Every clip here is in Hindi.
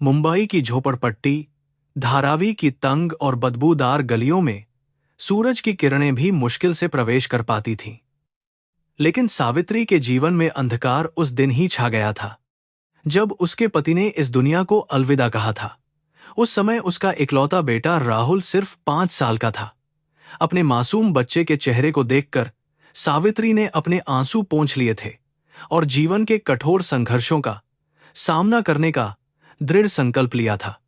मुंबई की झोपड़पट्टी, धारावी की तंग और बदबूदार गलियों में सूरज की किरणें भी मुश्किल से प्रवेश कर पाती थीं। लेकिन सावित्री के जीवन में अंधकार उस दिन ही छा गया था जब उसके पति ने इस दुनिया को अलविदा कहा था। उस समय उसका इकलौता बेटा राहुल सिर्फ 5 साल का था। अपने मासूम बच्चे के चेहरे को देखकर सावित्री ने अपने आंसू पोंछ लिए थे और जीवन के कठोर संघर्षों का सामना करने का दृढ़ संकल्प लिया था।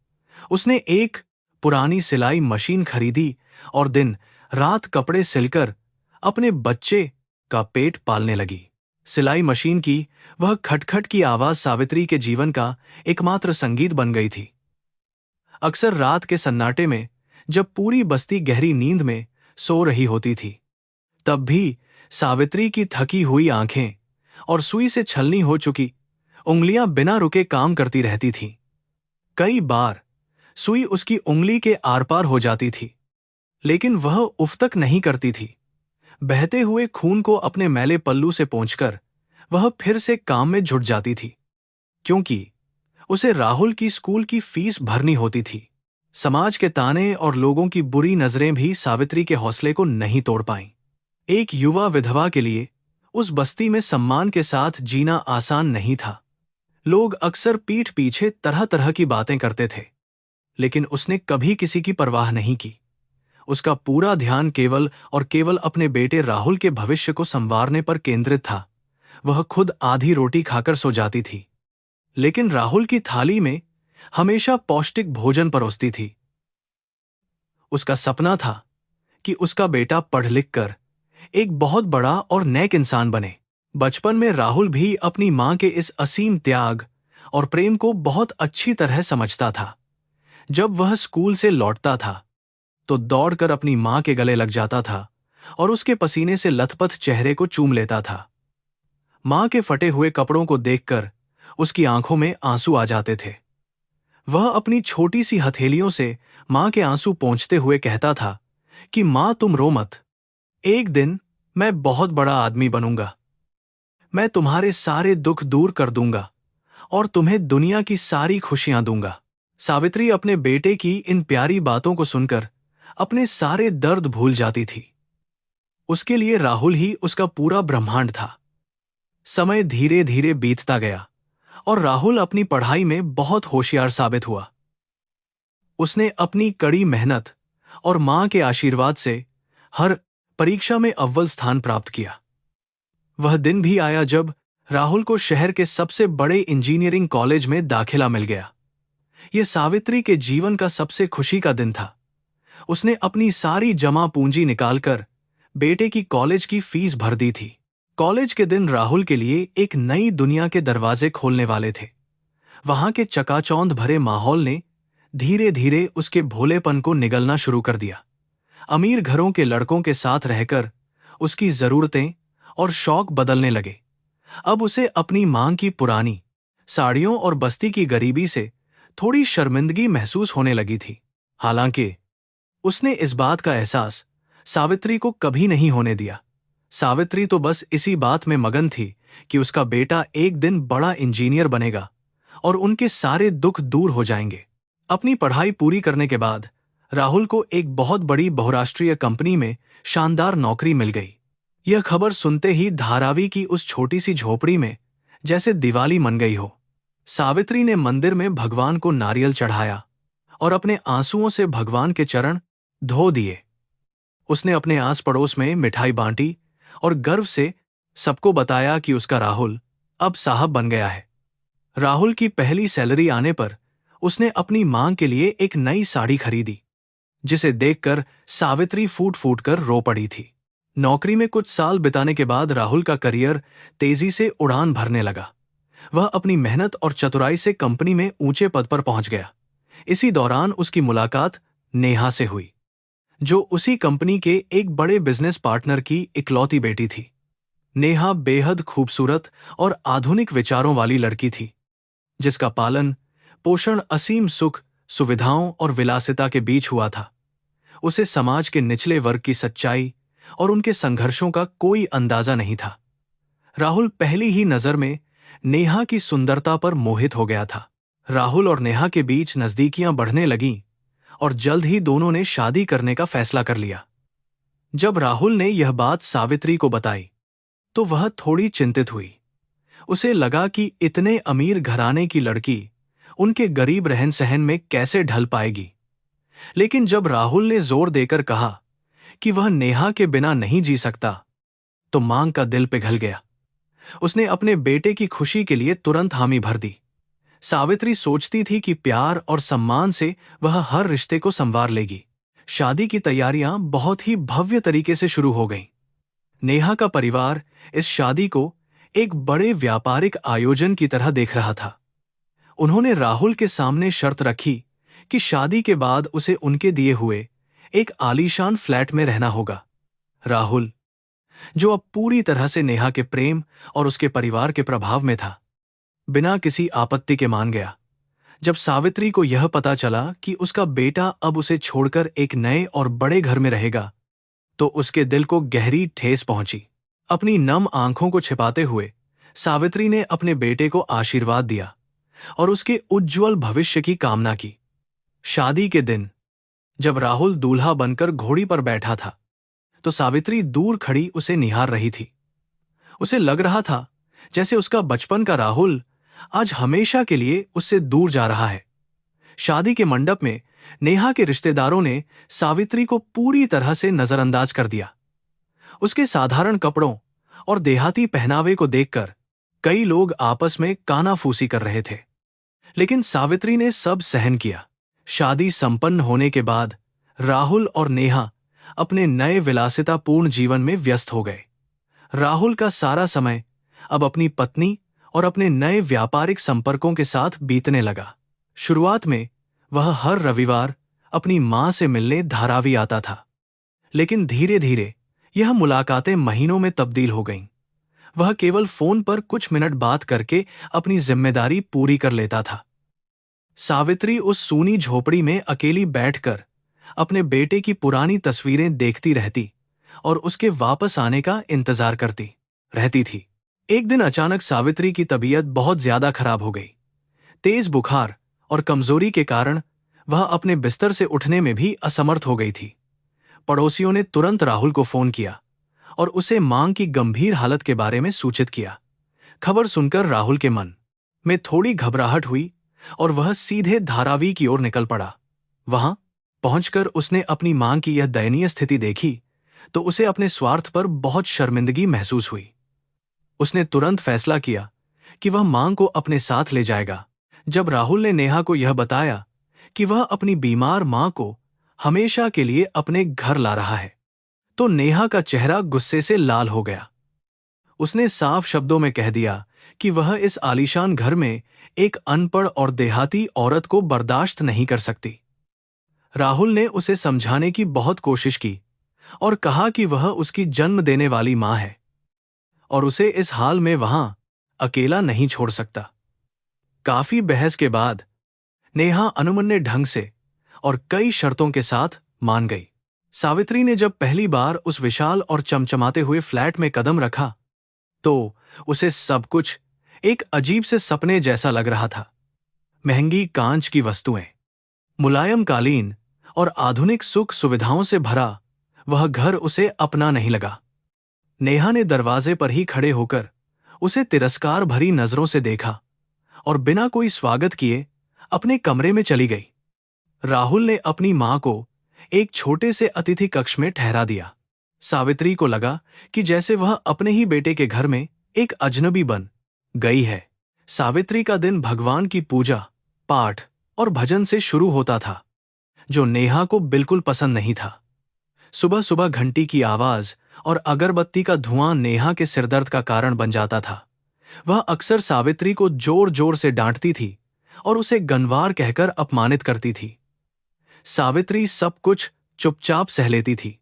उसने एक पुरानी सिलाई मशीन खरीदी और दिन रात कपड़े सिलकर अपने बच्चे का पेट पालने लगी। सिलाई मशीन की वह खटखट की आवाज सावित्री के जीवन का एकमात्र संगीत बन गई थी। अक्सर रात के सन्नाटे में जब पूरी बस्ती गहरी नींद में सो रही होती थी, तब भी सावित्री की थकी हुई आंखें और सुई से छलनी हो चुकी उंगलियां बिना रुके काम करती रहती थीं। कई बार सुई उसकी उंगली के आर पार हो जाती थी, लेकिन वह उफ तक नहीं करती थी। बहते हुए खून को अपने मैले पल्लू से पोंछकर वह फिर से काम में जुट जाती थी, क्योंकि उसे राहुल की स्कूल की फीस भरनी होती थी। समाज के ताने और लोगों की बुरी नजरें भी सावित्री के हौसले को नहीं तोड़ पाईं। एक युवा विधवा के लिए उस बस्ती में सम्मान के साथ जीना आसान नहीं था। लोग अक्सर पीठ पीछे तरह तरह की बातें करते थे, लेकिन उसने कभी किसी की परवाह नहीं की। उसका पूरा ध्यान केवल और केवल अपने बेटे राहुल के भविष्य को संवारने पर केंद्रित था। वह खुद आधी रोटी खाकर सो जाती थी, लेकिन राहुल की थाली में हमेशा पौष्टिक भोजन परोसती थी। उसका सपना था कि उसका बेटा पढ़ लिख कर एक बहुत बड़ा और नेक इंसान बने। बचपन में राहुल भी अपनी मां के इस असीम त्याग और प्रेम को बहुत अच्छी तरह समझता था। जब वह स्कूल से लौटता था तो दौड़कर अपनी मां के गले लग जाता था और उसके पसीने से लथपथ चेहरे को चूम लेता था। मां के फटे हुए कपड़ों को देखकर उसकी आंखों में आंसू आ जाते थे। वह अपनी छोटी सी हथेलियों से मां के आंसू पोंछते हुए कहता था कि मां, तुम रो मत, एक दिन मैं बहुत बड़ा आदमी बनूंगा। मैं तुम्हारे सारे दुख दूर कर दूंगा और तुम्हें दुनिया की सारी खुशियां दूंगा। सावित्री अपने बेटे की इन प्यारी बातों को सुनकर अपने सारे दर्द भूल जाती थी। उसके लिए राहुल ही उसका पूरा ब्रह्मांड था। समय धीरे धीरे बीतता गया और राहुल अपनी पढ़ाई में बहुत होशियार साबित हुआ। उसने अपनी कड़ी मेहनत और मां के आशीर्वाद से हर परीक्षा में अव्वल स्थान प्राप्त किया। वह दिन भी आया जब राहुल को शहर के सबसे बड़े इंजीनियरिंग कॉलेज में दाखिला मिल गया। यह सावित्री के जीवन का सबसे खुशी का दिन था। उसने अपनी सारी जमा पूंजी निकालकर बेटे की कॉलेज की फीस भर दी थी। कॉलेज के दिन राहुल के लिए एक नई दुनिया के दरवाजे खोलने वाले थे। वहां के चकाचौंध भरे माहौल ने धीरे धीरे उसके भोलेपन को निगलना शुरू कर दिया। अमीर घरों के लड़कों के साथ रहकर उसकी जरूरतें और शौक बदलने लगे। अब उसे अपनी मां की पुरानी साड़ियों और बस्ती की गरीबी से थोड़ी शर्मिंदगी महसूस होने लगी थी। हालांकि उसने इस बात का एहसास सावित्री को कभी नहीं होने दिया। सावित्री तो बस इसी बात में मगन थी कि उसका बेटा एक दिन बड़ा इंजीनियर बनेगा और उनके सारे दुख दूर हो जाएंगे। अपनी पढ़ाई पूरी करने के बाद राहुल को एक बहुत बड़ी बहुराष्ट्रीय कंपनी में शानदार नौकरी मिल गई। यह खबर सुनते ही धारावी की उस छोटी सी झोपड़ी में जैसे दिवाली मन गई हो। सावित्री ने मंदिर में भगवान को नारियल चढ़ाया और अपने आंसुओं से भगवान के चरण धो दिए। उसने अपने आस पड़ोस में मिठाई बांटी और गर्व से सबको बताया कि उसका राहुल अब साहब बन गया है। राहुल की पहली सैलरी आने पर उसने अपनी मां के लिए एक नई साड़ी खरीदी, जिसे देखकर सावित्री फूट फूट कर रो पड़ी थी। नौकरी में कुछ साल बिताने के बाद राहुल का करियर तेजी से उड़ान भरने लगा। वह अपनी मेहनत और चतुराई से कंपनी में ऊंचे पद पर पहुंच गया। इसी दौरान उसकी मुलाकात नेहा से हुई, जो उसी कंपनी के एक बड़े बिजनेस पार्टनर की इकलौती बेटी थी। नेहा बेहद खूबसूरत और आधुनिक विचारों वाली लड़की थी, जिसका पालन पोषण असीम सुख, सुविधाओं और विलासिता के बीच हुआ था। उसे समाज के निचले वर्ग की सच्चाई और उनके संघर्षों का कोई अंदाजा नहीं था। राहुल पहली ही नजर में नेहा की सुंदरता पर मोहित हो गया था। राहुल और नेहा के बीच नजदीकियां बढ़ने लगीं और जल्द ही दोनों ने शादी करने का फैसला कर लिया। जब राहुल ने यह बात सावित्री को बताई तो वह थोड़ी चिंतित हुई। उसे लगा कि इतने अमीर घराने की लड़की उनके गरीब रहन सहन में कैसे ढल पाएगी। लेकिन जब राहुल ने जोर देकर कहा कि वह नेहा के बिना नहीं जी सकता, तो मांग का दिल पिघल गया। उसने अपने बेटे की खुशी के लिए तुरंत हामी भर दी। सावित्री सोचती थी कि प्यार और सम्मान से वह हर रिश्ते को संवार लेगी। शादी की तैयारियां बहुत ही भव्य तरीके से शुरू हो गईं। नेहा का परिवार इस शादी को एक बड़े व्यापारिक आयोजन की तरह देख रहा था। उन्होंने राहुल के सामने शर्त रखी कि शादी के बाद उसे उनके दिए हुए एक आलीशान फ्लैट में रहना होगा। राहुल, जो अब पूरी तरह से नेहा के प्रेम और उसके परिवार के प्रभाव में था, बिना किसी आपत्ति के मान गया। जब सावित्री को यह पता चला कि उसका बेटा अब उसे छोड़कर एक नए और बड़े घर में रहेगा, तो उसके दिल को गहरी ठेस पहुंची। अपनी नम आंखों को छिपाते हुए सावित्री ने अपने बेटे को आशीर्वाद दिया और उसके उज्ज्वल भविष्य की कामना की। शादी के दिन जब राहुल दूल्हा बनकर घोड़ी पर बैठा था, तो सावित्री दूर खड़ी उसे निहार रही थी। उसे लग रहा था जैसे उसका बचपन का राहुल आज हमेशा के लिए उससे दूर जा रहा है। शादी के मंडप में नेहा के रिश्तेदारों ने सावित्री को पूरी तरह से नजरअंदाज कर दिया। उसके साधारण कपड़ों और देहाती पहनावे को देखकर कई लोग आपस में कानाफूसी कर रहे थे, लेकिन सावित्री ने सब सहन किया। शादी संपन्न होने के बाद राहुल और नेहा अपने नए विलासितापूर्ण जीवन में व्यस्त हो गए। राहुल का सारा समय अब अपनी पत्नी और अपने नए व्यापारिक संपर्कों के साथ बीतने लगा। शुरुआत में वह हर रविवार अपनी मां से मिलने धारावी आता था, लेकिन धीरे धीरे यह मुलाकातें महीनों में तब्दील हो गईं। वह केवल फोन पर कुछ मिनट बात करके अपनी जिम्मेदारी पूरी कर लेता था। सावित्री उस सूनी झोपड़ी में अकेली बैठकर अपने बेटे की पुरानी तस्वीरें देखती रहती और उसके वापस आने का इंतजार करती रहती थी। एक दिन अचानक सावित्री की तबीयत बहुत ज्यादा खराब हो गई। तेज बुखार और कमजोरी के कारण वह अपने बिस्तर से उठने में भी असमर्थ हो गई थी। पड़ोसियों ने तुरंत राहुल को फोन किया और उसे मांग की गंभीर हालत के बारे में सूचित किया। खबर सुनकर राहुल के मन में थोड़ी घबराहट हुई और वह सीधे धारावी की ओर निकल पड़ा। वहां पहुंचकर उसने अपनी मां की यह दयनीय स्थिति देखी तो उसे अपने स्वार्थ पर बहुत शर्मिंदगी महसूस हुई। उसने तुरंत फैसला किया कि वह मां को अपने साथ ले जाएगा। जब राहुल ने नेहा को यह बताया कि वह अपनी बीमार मां को हमेशा के लिए अपने घर ला रहा है, तो नेहा का चेहरा गुस्से से लाल हो गया। उसने साफ शब्दों में कह दिया कि वह इस आलीशान घर में एक अनपढ़ और देहाती औरत को बर्दाश्त नहीं कर सकती। राहुल ने उसे समझाने की बहुत कोशिश की और कहा कि वह उसकी जन्म देने वाली मां है और उसे इस हाल में वहां अकेला नहीं छोड़ सकता। काफी बहस के बाद नेहा अनुमन्य ढंग से और कई शर्तों के साथ मान गई। सावित्री ने जब पहली बार उस विशाल और चमचमाते हुए फ्लैट में कदम रखा, तो उसे सब कुछ एक अजीब से सपने जैसा लग रहा था। महंगी कांच की वस्तुएं, मुलायम कालीन और आधुनिक सुख सुविधाओं से भरा वह घर उसे अपना नहीं लगा। नेहा ने दरवाजे पर ही खड़े होकर उसे तिरस्कार भरी नजरों से देखा और बिना कोई स्वागत किए अपने कमरे में चली गई। राहुल ने अपनी मां को एक छोटे से अतिथि कक्ष में ठहरा दिया। सावित्री को लगा कि जैसे वह अपने ही बेटे के घर में एक अजनबी बन गई है। सावित्री का दिन भगवान की पूजा, पाठ और भजन से शुरू होता था, जो नेहा को बिल्कुल पसंद नहीं था। सुबह सुबह घंटी की आवाज और अगरबत्ती का धुआं नेहा के सिरदर्द का कारण बन जाता था। वह अक्सर सावित्री को जोर जोर से डांटती थी और उसे गंवार कहकर अपमानित करती थी। सावित्री सब कुछ चुपचाप सह लेती थी,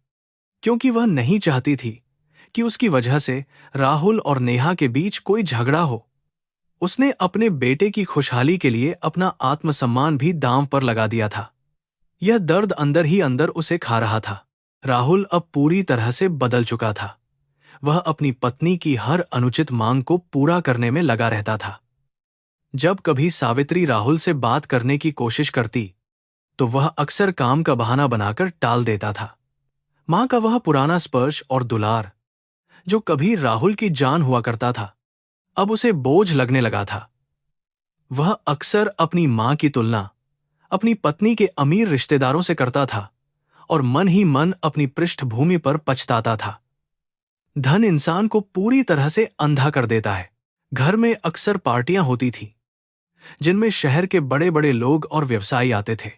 क्योंकि वह नहीं चाहती थी कि उसकी वजह से राहुल और नेहा के बीच कोई झगड़ा हो। उसने अपने बेटे की खुशहाली के लिए अपना आत्मसम्मान भी दांव पर लगा दिया था। यह दर्द अंदर ही अंदर उसे खा रहा था। राहुल अब पूरी तरह से बदल चुका था। वह अपनी पत्नी की हर अनुचित मांग को पूरा करने में लगा रहता था। जब कभी सावित्री राहुल से बात करने की कोशिश करती तो वह अक्सर काम का बहाना बनाकर टाल देता था। मां का वह पुराना स्पर्श और दुलार, जो कभी राहुल की जान हुआ करता था, अब उसे बोझ लगने लगा था। वह अक्सर अपनी मां की तुलना अपनी पत्नी के अमीर रिश्तेदारों से करता था और मन ही मन अपनी पृष्ठभूमि पर पछताता था। धन इंसान को पूरी तरह से अंधा कर देता है। घर में अक्सर पार्टियां होती थी, जिनमें शहर के बड़े बड़े लोग और व्यवसायी आते थे।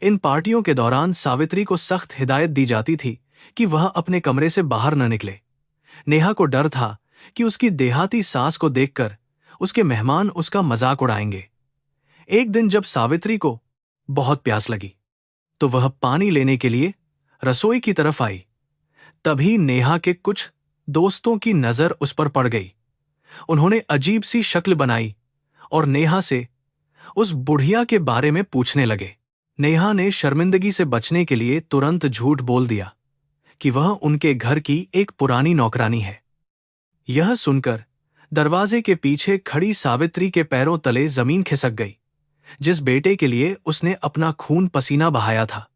इन पार्टियों के दौरान सावित्री को सख्त हिदायत दी जाती थी कि वह अपने कमरे से बाहर न निकले। नेहा को डर था कि उसकी देहाती सास को देखकर उसके मेहमान उसका मजाक उड़ाएंगे। एक दिन जब सावित्री को बहुत प्यास लगी तो वह पानी लेने के लिए रसोई की तरफ आई। तभी नेहा के कुछ दोस्तों की नजर उस पर पड़ गई। उन्होंने अजीब सी शक्ल बनाई और नेहा से उस बुढ़िया के बारे में पूछने लगे। नेहा ने शर्मिंदगी से बचने के लिए तुरंत झूठ बोल दिया कि वह उनके घर की एक पुरानी नौकरानी है। यह सुनकर दरवाजे के पीछे खड़ी सावित्री के पैरों तले जमीन खिसक गई। जिस बेटे के लिए उसने अपना खून पसीना बहाया था,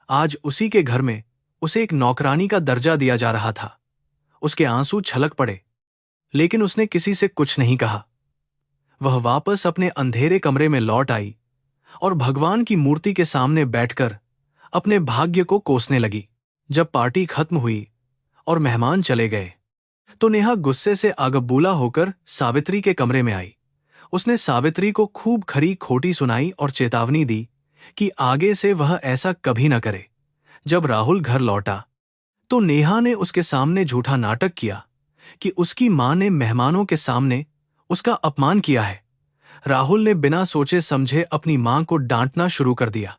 आज उसी के घर में उसे एक नौकरानी का दर्जा दिया जा रहा था। उसके आंसू छलक पड़े, लेकिन उसने किसी से कुछ नहीं कहा। वह वापस अपने अंधेरे कमरे में लौट आई और भगवान की मूर्ति के सामने बैठकर अपने भाग्य को कोसने लगी। जब पार्टी खत्म हुई और मेहमान चले गए तो नेहा गुस्से से आगबूला होकर सावित्री के कमरे में आई। उसने सावित्री को खूब खरी खोटी सुनाई और चेतावनी दी कि आगे से वह ऐसा कभी न करे। जब राहुल घर लौटा तो नेहा ने उसके सामने झूठा नाटक किया कि उसकी मां ने मेहमानों के सामने उसका अपमान किया है। राहुल ने बिना सोचे समझे अपनी मां को डांटना शुरू कर दिया।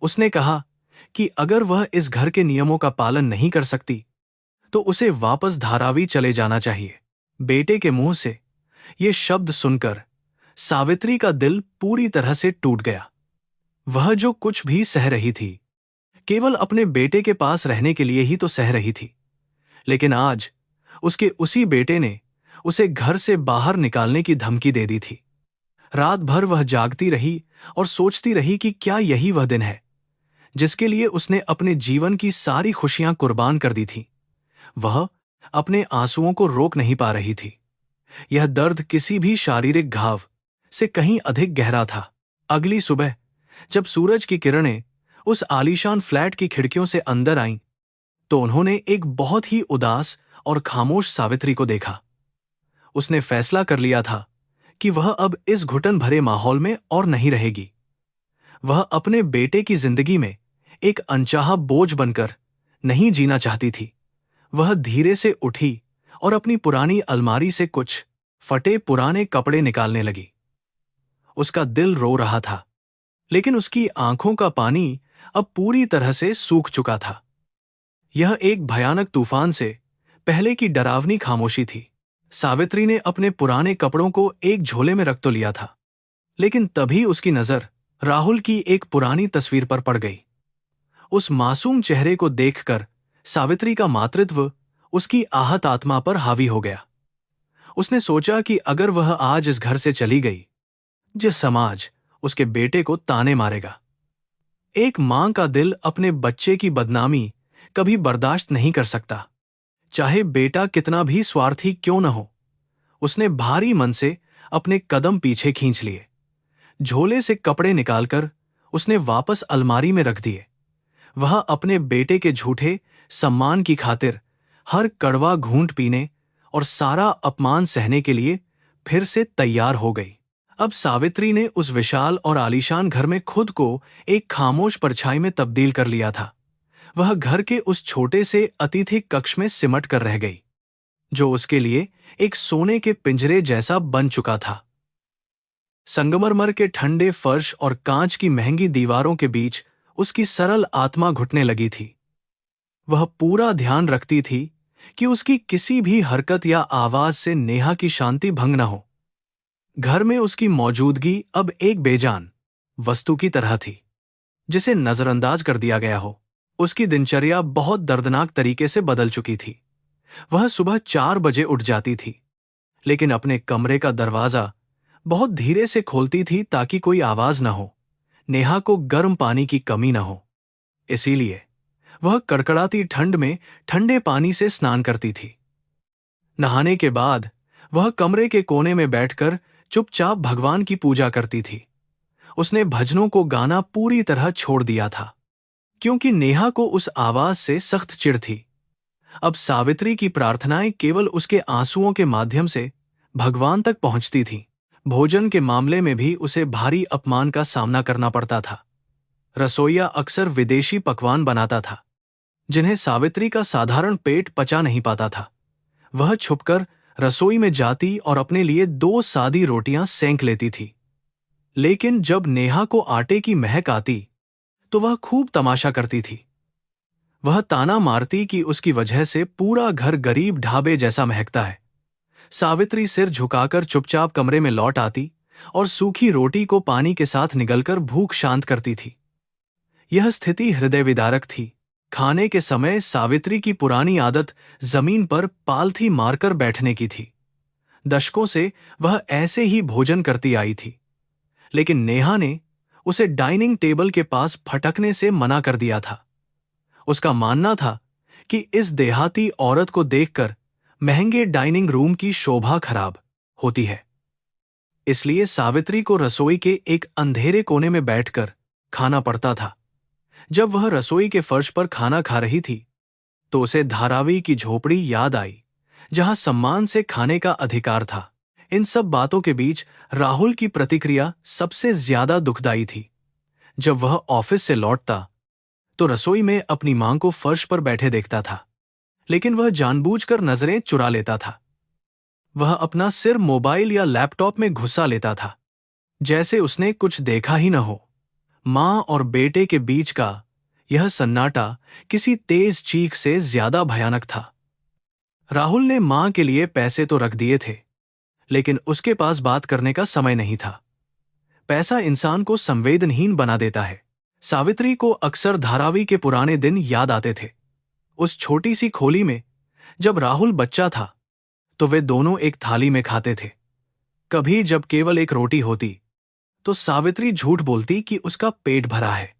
उसने कहा कि अगर वह इस घर के नियमों का पालन नहीं कर सकती तो उसे वापस धारावी चले जाना चाहिए। बेटे के मुंह से ये शब्द सुनकर सावित्री का दिल पूरी तरह से टूट गया। वह जो कुछ भी सह रही थी, केवल अपने बेटे के पास रहने के लिए ही तो सह रही थी, लेकिन आज उसके उसी बेटे ने उसे घर से बाहर निकालने की धमकी दे दी थी। रात भर वह जागती रही और सोचती रही कि क्या यही वह दिन है जिसके लिए उसने अपने जीवन की सारी खुशियां कुर्बान कर दी थीं। वह अपने आंसुओं को रोक नहीं पा रही थी। यह दर्द किसी भी शारीरिक घाव से कहीं अधिक गहरा था। अगली सुबह जब सूरज की किरणें उस आलीशान फ्लैट की खिड़कियों से अंदर आईं, तो उन्होंने एक बहुत ही उदास और खामोश सावित्री को देखा। उसने फैसला कर लिया था कि वह अब इस घुटन भरे माहौल में और नहीं रहेगी। वह अपने बेटे की जिंदगी में एक अनचाहा बोझ बनकर नहीं जीना चाहती थी। वह धीरे से उठी और अपनी पुरानी अलमारी से कुछ फटे पुराने कपड़े निकालने लगी। उसका दिल रो रहा था, लेकिन उसकी आंखों का पानी अब पूरी तरह से सूख चुका था। यह एक भयानक तूफान से पहले की डरावनी खामोशी थी। सावित्री ने अपने पुराने कपड़ों को एक झोले में रख तो लिया था, लेकिन तभी उसकी नजर राहुल की एक पुरानी तस्वीर पर पड़ गई। उस मासूम चेहरे को देखकर सावित्री का मातृत्व उसकी आहत आत्मा पर हावी हो गया। उसने सोचा कि अगर वह आज इस घर से चली गई, जिस समाज उसके बेटे को ताने मारेगा। एक मां का दिल अपने बच्चे की बदनामी कभी बर्दाश्त नहीं कर सकता, चाहे बेटा कितना भी स्वार्थी क्यों न हो। उसने भारी मन से अपने कदम पीछे खींच लिए। झोले से कपड़े निकालकर उसने वापस अलमारी में रख दिए। वह अपने बेटे के झूठे सम्मान की खातिर हर कड़वा घूंट पीने और सारा अपमान सहने के लिए फिर से तैयार हो गई। अब सावित्री ने उस विशाल और आलीशान घर में खुद को एक खामोश परछाई में तब्दील कर लिया था। वह घर के उस छोटे से अतिथि कक्ष में सिमट कर रह गई, जो उसके लिए एक सोने के पिंजरे जैसा बन चुका था। संगमरमर के ठंडे फर्श और कांच की महंगी दीवारों के बीच उसकी सरल आत्मा घुटने लगी थी। वह पूरा ध्यान रखती थी कि उसकी किसी भी हरकत या आवाज से नेहा की शांति भंग न हो। घर में उसकी मौजूदगी अब एक बेजान वस्तु की तरह थी, जिसे नजरअंदाज कर दिया गया हो। उसकी दिनचर्या बहुत दर्दनाक तरीके से बदल चुकी थी। वह सुबह 4 बजे उठ जाती थी, लेकिन अपने कमरे का दरवाजा बहुत धीरे से खोलती थी ताकि कोई आवाज न हो, नेहा को गर्म पानी की कमी न हो। इसीलिए वह कड़कड़ाती ठंड में ठंडे पानी से स्नान करती थी। नहाने के बाद वह कमरे के कोने में बैठकर चुपचाप भगवान की पूजा करती थी। उसने भजनों को गाना पूरी तरह छोड़ दिया था, क्योंकि नेहा को उस आवाज से सख्त चिढ़ थी। अब सावित्री की प्रार्थनाएं केवल उसके आंसुओं के माध्यम से भगवान तक पहुंचती थीं। भोजन के मामले में भी उसे भारी अपमान का सामना करना पड़ता था। रसोइया अक्सर विदेशी पकवान बनाता था, जिन्हें सावित्री का साधारण पेट पचा नहीं पाता था। वह छुपकर रसोई में जाती और अपने लिए 2 सादी रोटियां सेंक लेती थी। लेकिन जब नेहा को आटे की महक आती, तो वह खूब तमाशा करती थी। वह ताना मारती कि उसकी वजह से पूरा घर गरीब ढाबे जैसा महकता है। सावित्री सिर झुकाकर चुपचाप कमरे में लौट आती और सूखी रोटी को पानी के साथ निगलकर भूख शांत करती थी। यह स्थिति हृदय विदारक थी। खाने के समय सावित्री की पुरानी आदत जमीन पर पालथी मारकर बैठने की थी। दशकों से वह ऐसे ही भोजन करती आई थी, लेकिन नेहा ने उसे डाइनिंग टेबल के पास फटकने से मना कर दिया था। उसका मानना था कि इस देहाती औरत को देखकर महंगे डाइनिंग रूम की शोभा खराब होती है। इसलिए सावित्री को रसोई के एक अंधेरे कोने में बैठकर खाना पड़ता था। जब वह रसोई के फर्श पर खाना खा रही थी, तो उसे धारावी की झोपड़ी याद आई, जहां सम्मान से खाने का अधिकार था। इन सब बातों के बीच राहुल की प्रतिक्रिया सबसे ज्यादा दुखदाई थी। जब वह ऑफिस से लौटता, तो रसोई में अपनी मां को फर्श पर बैठे देखता था, लेकिन वह जानबूझकर नजरें चुरा लेता था। वह अपना सिर मोबाइल या लैपटॉप में घुसा लेता था, जैसे उसने कुछ देखा ही न हो। मां और बेटे के बीच का यह सन्नाटा किसी तेज चीख से ज्यादा भयानक था। राहुल ने मां के लिए पैसे तो रख दिए थे, लेकिन उसके पास बात करने का समय नहीं था। पैसा इंसान को संवेदनहीन बना देता है। सावित्री को अक्सर धारावी के पुराने दिन याद आते थे। उस छोटी सी खोली में जब राहुल बच्चा था, तो वे दोनों एक थाली में खाते थे। कभी जब केवल एक रोटी होती, तो सावित्री झूठ बोलती कि उसका पेट भरा है।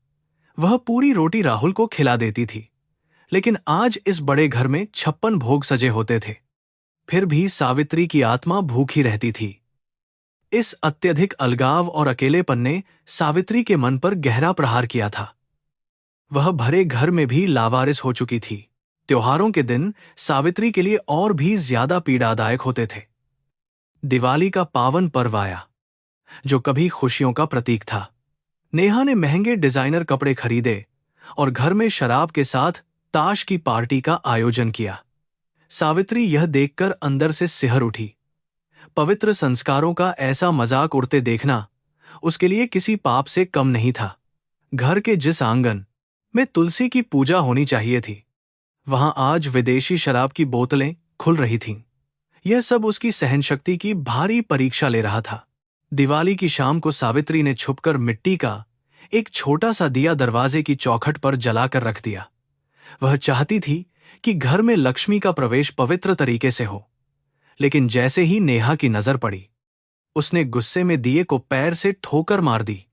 वह पूरी रोटी राहुल को खिला देती थी। लेकिन आज इस बड़े घर में 56 भोग सजे होते थे, फिर भी सावित्री की आत्मा भूखी रहती थी। इस अत्यधिक अलगाव और अकेलेपन ने सावित्री के मन पर गहरा प्रहार किया था। वह भरे घर में भी लावारिस हो चुकी थी। त्योहारों के दिन सावित्री के लिए और भी ज्यादा पीड़ादायक होते थे। दिवाली का पावन पर्व आया, जो कभी खुशियों का प्रतीक था। नेहा ने महंगे डिजाइनर कपड़े खरीदे और घर में शराब के साथ ताश की पार्टी का आयोजन किया। सावित्री यह देखकर अंदर से सिहर उठी। पवित्र संस्कारों का ऐसा मजाक उड़ते देखना उसके लिए किसी पाप से कम नहीं था। घर के जिस आंगन में तुलसी की पूजा होनी चाहिए थी, वहां आज विदेशी शराब की बोतलें खुल रही थीं। यह सब उसकी सहनशक्ति की भारी परीक्षा ले रहा था। दिवाली की शाम को सावित्री ने छुपकर मिट्टी का एक छोटा सा दिया दरवाजे की चौखट पर जलाकर रख दिया। वह चाहती थी कि घर में लक्ष्मी का प्रवेश पवित्र तरीके से हो। लेकिन जैसे ही नेहा की नजर पड़ी, उसने गुस्से में दिए को पैर से ठोकर मार दी।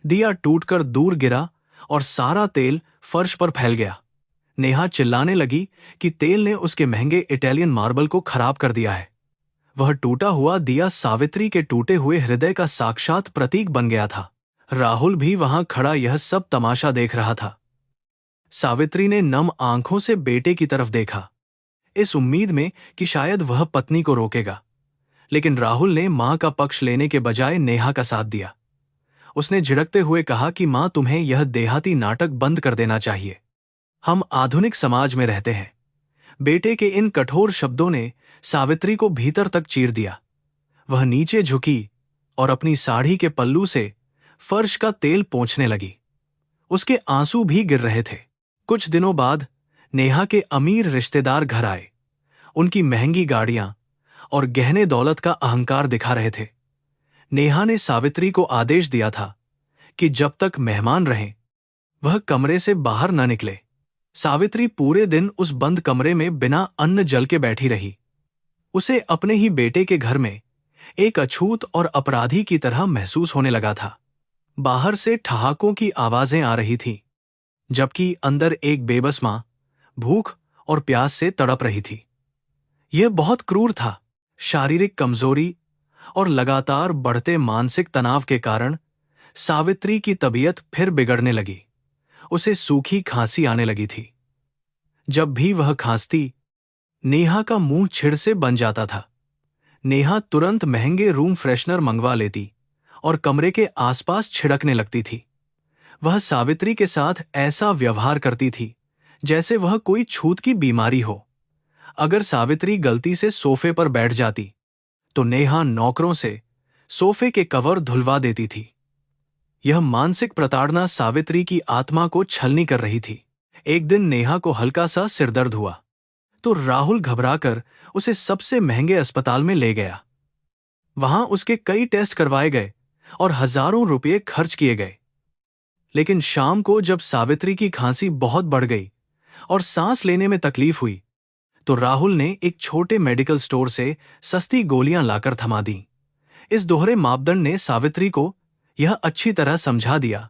दिया टूटकर दूर गिरा और सारा तेल फर्श पर फैल गया। नेहा चिल्लाने लगी कि तेल ने उसके महंगे इटालियन मार्बल को खराब कर दिया है। वह टूटा हुआ दिया सावित्री के टूटे हुए हृदय का साक्षात प्रतीक बन गया था। राहुल भी वहां खड़ा यह सब तमाशा देख रहा था। सावित्री ने नम आंखों से बेटे की तरफ देखा, इस उम्मीद में कि शायद वह पत्नी को रोकेगा। लेकिन राहुल ने मां का पक्ष लेने के बजाय नेहा का साथ दिया। उसने झिड़कते हुए कहा कि मां, तुम्हें यह देहाती नाटक बंद कर देना चाहिए। हम आधुनिक समाज में रहते हैं। बेटे के इन कठोर शब्दों ने सावित्री को भीतर तक चीर दिया। वह नीचे झुकी और अपनी साड़ी के पल्लू से फर्श का तेल पोंछने लगी। उसके आंसू भी गिर रहे थे। कुछ दिनों बाद नेहा के अमीर रिश्तेदार घर आए। उनकी महंगी गाड़ियां और गहने दौलत का अहंकार दिखा रहे थे। नेहा ने सावित्री को आदेश दिया था कि जब तक मेहमान रहें, वह कमरे से बाहर न निकले। सावित्री पूरे दिन उस बंद कमरे में बिना अन्न जल के बैठी रही। उसे अपने ही बेटे के घर में एक अछूत और अपराधी की तरह महसूस होने लगा था। बाहर से ठहाकों की आवाजें आ रही थीं, जबकि अंदर एक बेबस मां भूख और प्यास से तड़प रही थी। यह बहुत क्रूर था। शारीरिक कमजोरी और लगातार बढ़ते मानसिक तनाव के कारण सावित्री की तबीयत फिर बिगड़ने लगी। उसे सूखी खांसी आने लगी थी। जब भी वह खांसती, नेहा का मुंह छिड़ से बन जाता था। नेहा तुरंत महंगे रूम फ्रेशनर मंगवा लेती और कमरे के आसपास छिड़कने लगती थी। वह सावित्री के साथ ऐसा व्यवहार करती थी जैसे वह कोई छूत की बीमारी हो। अगर सावित्री गलती से सोफे पर बैठ जाती, तो नेहा नौकरों से सोफे के कवर धुलवा देती थी। यह मानसिक प्रताड़ना सावित्री की आत्मा को छलनी कर रही थी। एक दिन नेहा को हल्का सा सिरदर्द हुआ, तो राहुल घबराकर उसे सबसे महंगे अस्पताल में ले गया। वहां उसके कई टेस्ट करवाए गए और हजारों रुपये खर्च किए गए। लेकिन शाम को जब सावित्री की खांसी बहुत बढ़ गई और सांस लेने में तकलीफ हुई, तो राहुल ने एक छोटे मेडिकल स्टोर से सस्ती गोलियां लाकर थमा दी। इस दोहरे मापदंड ने सावित्री को यह अच्छी तरह समझा दिया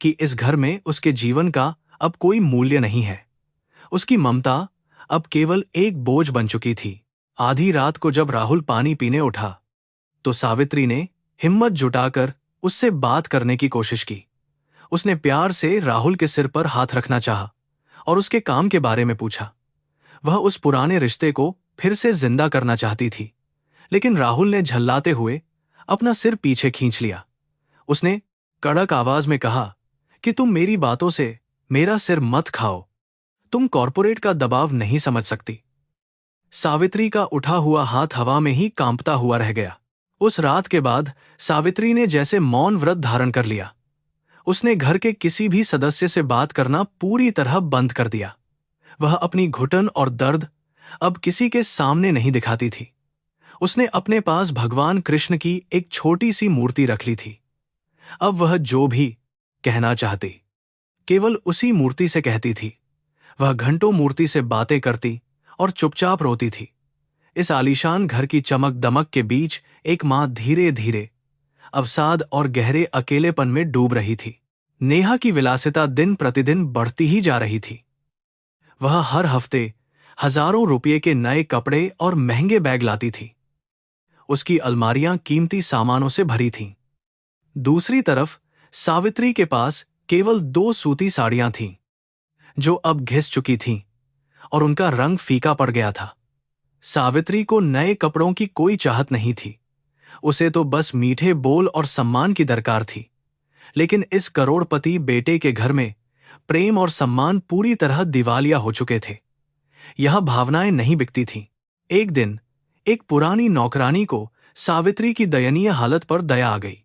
कि इस घर में उसके जीवन का अब कोई मूल्य नहीं है। उसकी ममता अब केवल एक बोझ बन चुकी थी। आधी रात को जब राहुल पानी पीने उठा, तो सावित्री ने हिम्मत जुटाकर उससे बात करने की कोशिश की। उसने प्यार से राहुल के सिर पर हाथ रखना चाहा और उसके काम के बारे में पूछा। वह उस पुराने रिश्ते को फिर से जिंदा करना चाहती थी, लेकिन राहुल ने झल्लाते हुए अपना सिर पीछे खींच लिया। उसने कड़क आवाज में कहा कि तुम मेरी बातों से मेरा सिर मत खाओ। तुम कॉर्पोरेट का दबाव नहीं समझ सकती। सावित्री का उठा हुआ हाथ हवा में ही कांपता हुआ रह गया। उस रात के बाद सावित्री ने जैसे मौन व्रत धारण कर लिया। उसने घर के किसी भी सदस्य से बात करना पूरी तरह बंद कर दिया। वह अपनी घुटन और दर्द अब किसी के सामने नहीं दिखाती थी। उसने अपने पास भगवान कृष्ण की एक छोटी सी मूर्ति रख ली थी। अब वह जो भी कहना चाहती, केवल उसी मूर्ति से कहती थी। वह घंटों मूर्ति से बातें करती और चुपचाप रोती थी। इस आलीशान घर की चमक दमक के बीच एक मां धीरे धीरे अवसाद और गहरे अकेलेपन में डूब रही थी। नेहा की विलासिता दिन प्रतिदिन बढ़ती ही जा रही थी। वह हर हफ्ते हजारों रुपये के नए कपड़े और महंगे बैग लाती थी। उसकी अलमारियां कीमती सामानों से भरी थीं। दूसरी तरफ सावित्री के पास केवल 2 सूती साड़ियां थीं, जो अब घिस चुकी थीं और उनका रंग फीका पड़ गया था। सावित्री को नए कपड़ों की कोई चाहत नहीं थी। उसे तो बस मीठे बोल और सम्मान की दरकार थी। लेकिन इस करोड़पति बेटे के घर में प्रेम और सम्मान पूरी तरह दिवालिया हो चुके थे। यह भावनाएं नहीं बिकती थीं। एक दिन एक पुरानी नौकरानी को सावित्री की दयनीय हालत पर दया आ गई।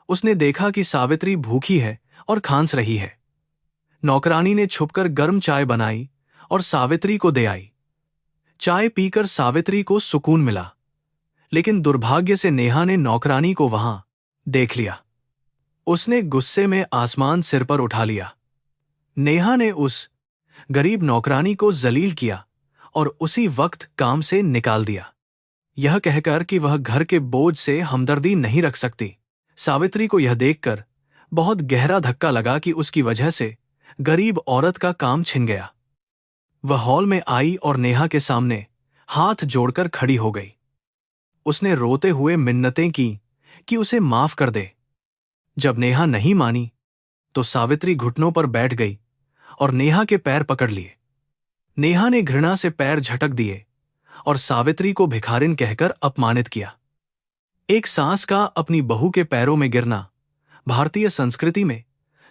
उसने देखा कि सावित्री भूखी है और खांस रही है। नौकरानी ने छुपकर गर्म चाय बनाई और सावित्री को दे आई। चाय पीकर सावित्री को सुकून मिला, लेकिन दुर्भाग्य से नेहा ने नौकरानी को वहां देख लिया। उसने गुस्से में आसमान सिर पर उठा लिया। नेहा ने उस गरीब नौकरानी को जलील किया और उसी वक्त काम से निकाल दिया, यह कहकर कि वह घर के बोझ से हमदर्दी नहीं रख सकती। सावित्री को यह देखकर बहुत गहरा धक्का लगा कि उसकी वजह से गरीब औरत का काम छिन गया। वह हॉल में आई और नेहा के सामने हाथ जोड़कर खड़ी हो गई। उसने रोते हुए मिन्नतें की कि उसे माफ कर दे। जब नेहा नहीं मानी, तो सावित्री घुटनों पर बैठ गई और नेहा के पैर पकड़ लिए। नेहा ने घृणा से पैर झटक दिए और सावित्री को भिखारिन कहकर अपमानित किया। एक सास का अपनी बहू के पैरों में गिरना भारतीय संस्कृति में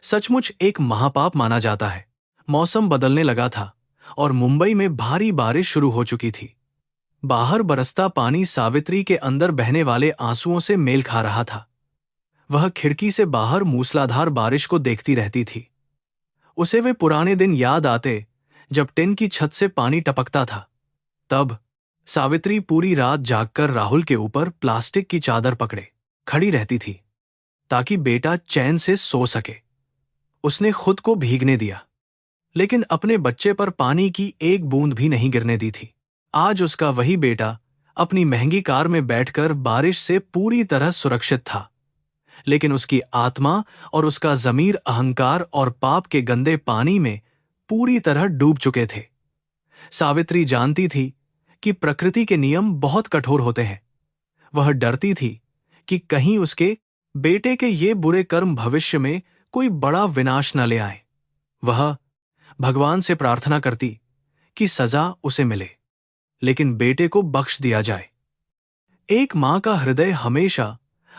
सचमुच एक महापाप माना जाता है। मौसम बदलने लगा था और मुंबई में भारी बारिश शुरू हो चुकी थी। बाहर बरसता पानी सावित्री के अंदर बहने वाले आंसुओं से मेल खा रहा था। वह खिड़की से बाहर मूसलाधार बारिश को देखती रहती थी। उसे वे पुराने दिन याद आते जब टिन की छत से पानी टपकता था। तब सावित्री पूरी रात जागकर राहुल के ऊपर प्लास्टिक की चादर पकड़े खड़ी रहती थी, ताकि बेटा चैन से सो सके। उसने खुद को भीगने दिया, लेकिन अपने बच्चे पर पानी की एक बूंद भी नहीं गिरने दी थी। आज उसका वही बेटा अपनी महंगी कार में बैठकर बारिश से पूरी तरह सुरक्षित था, लेकिन उसकी आत्मा और उसका ज़मीर अहंकार और पाप के गंदे पानी में पूरी तरह डूब चुके थे। सावित्री जानती थी कि प्रकृति के नियम बहुत कठोर होते हैं। वह डरती थी कि कहीं उसके बेटे के ये बुरे कर्म भविष्य में कोई बड़ा विनाश न ले आए। वह भगवान से प्रार्थना करती कि सजा उसे मिले, लेकिन बेटे को बख्श दिया जाए। एक मां का हृदय हमेशा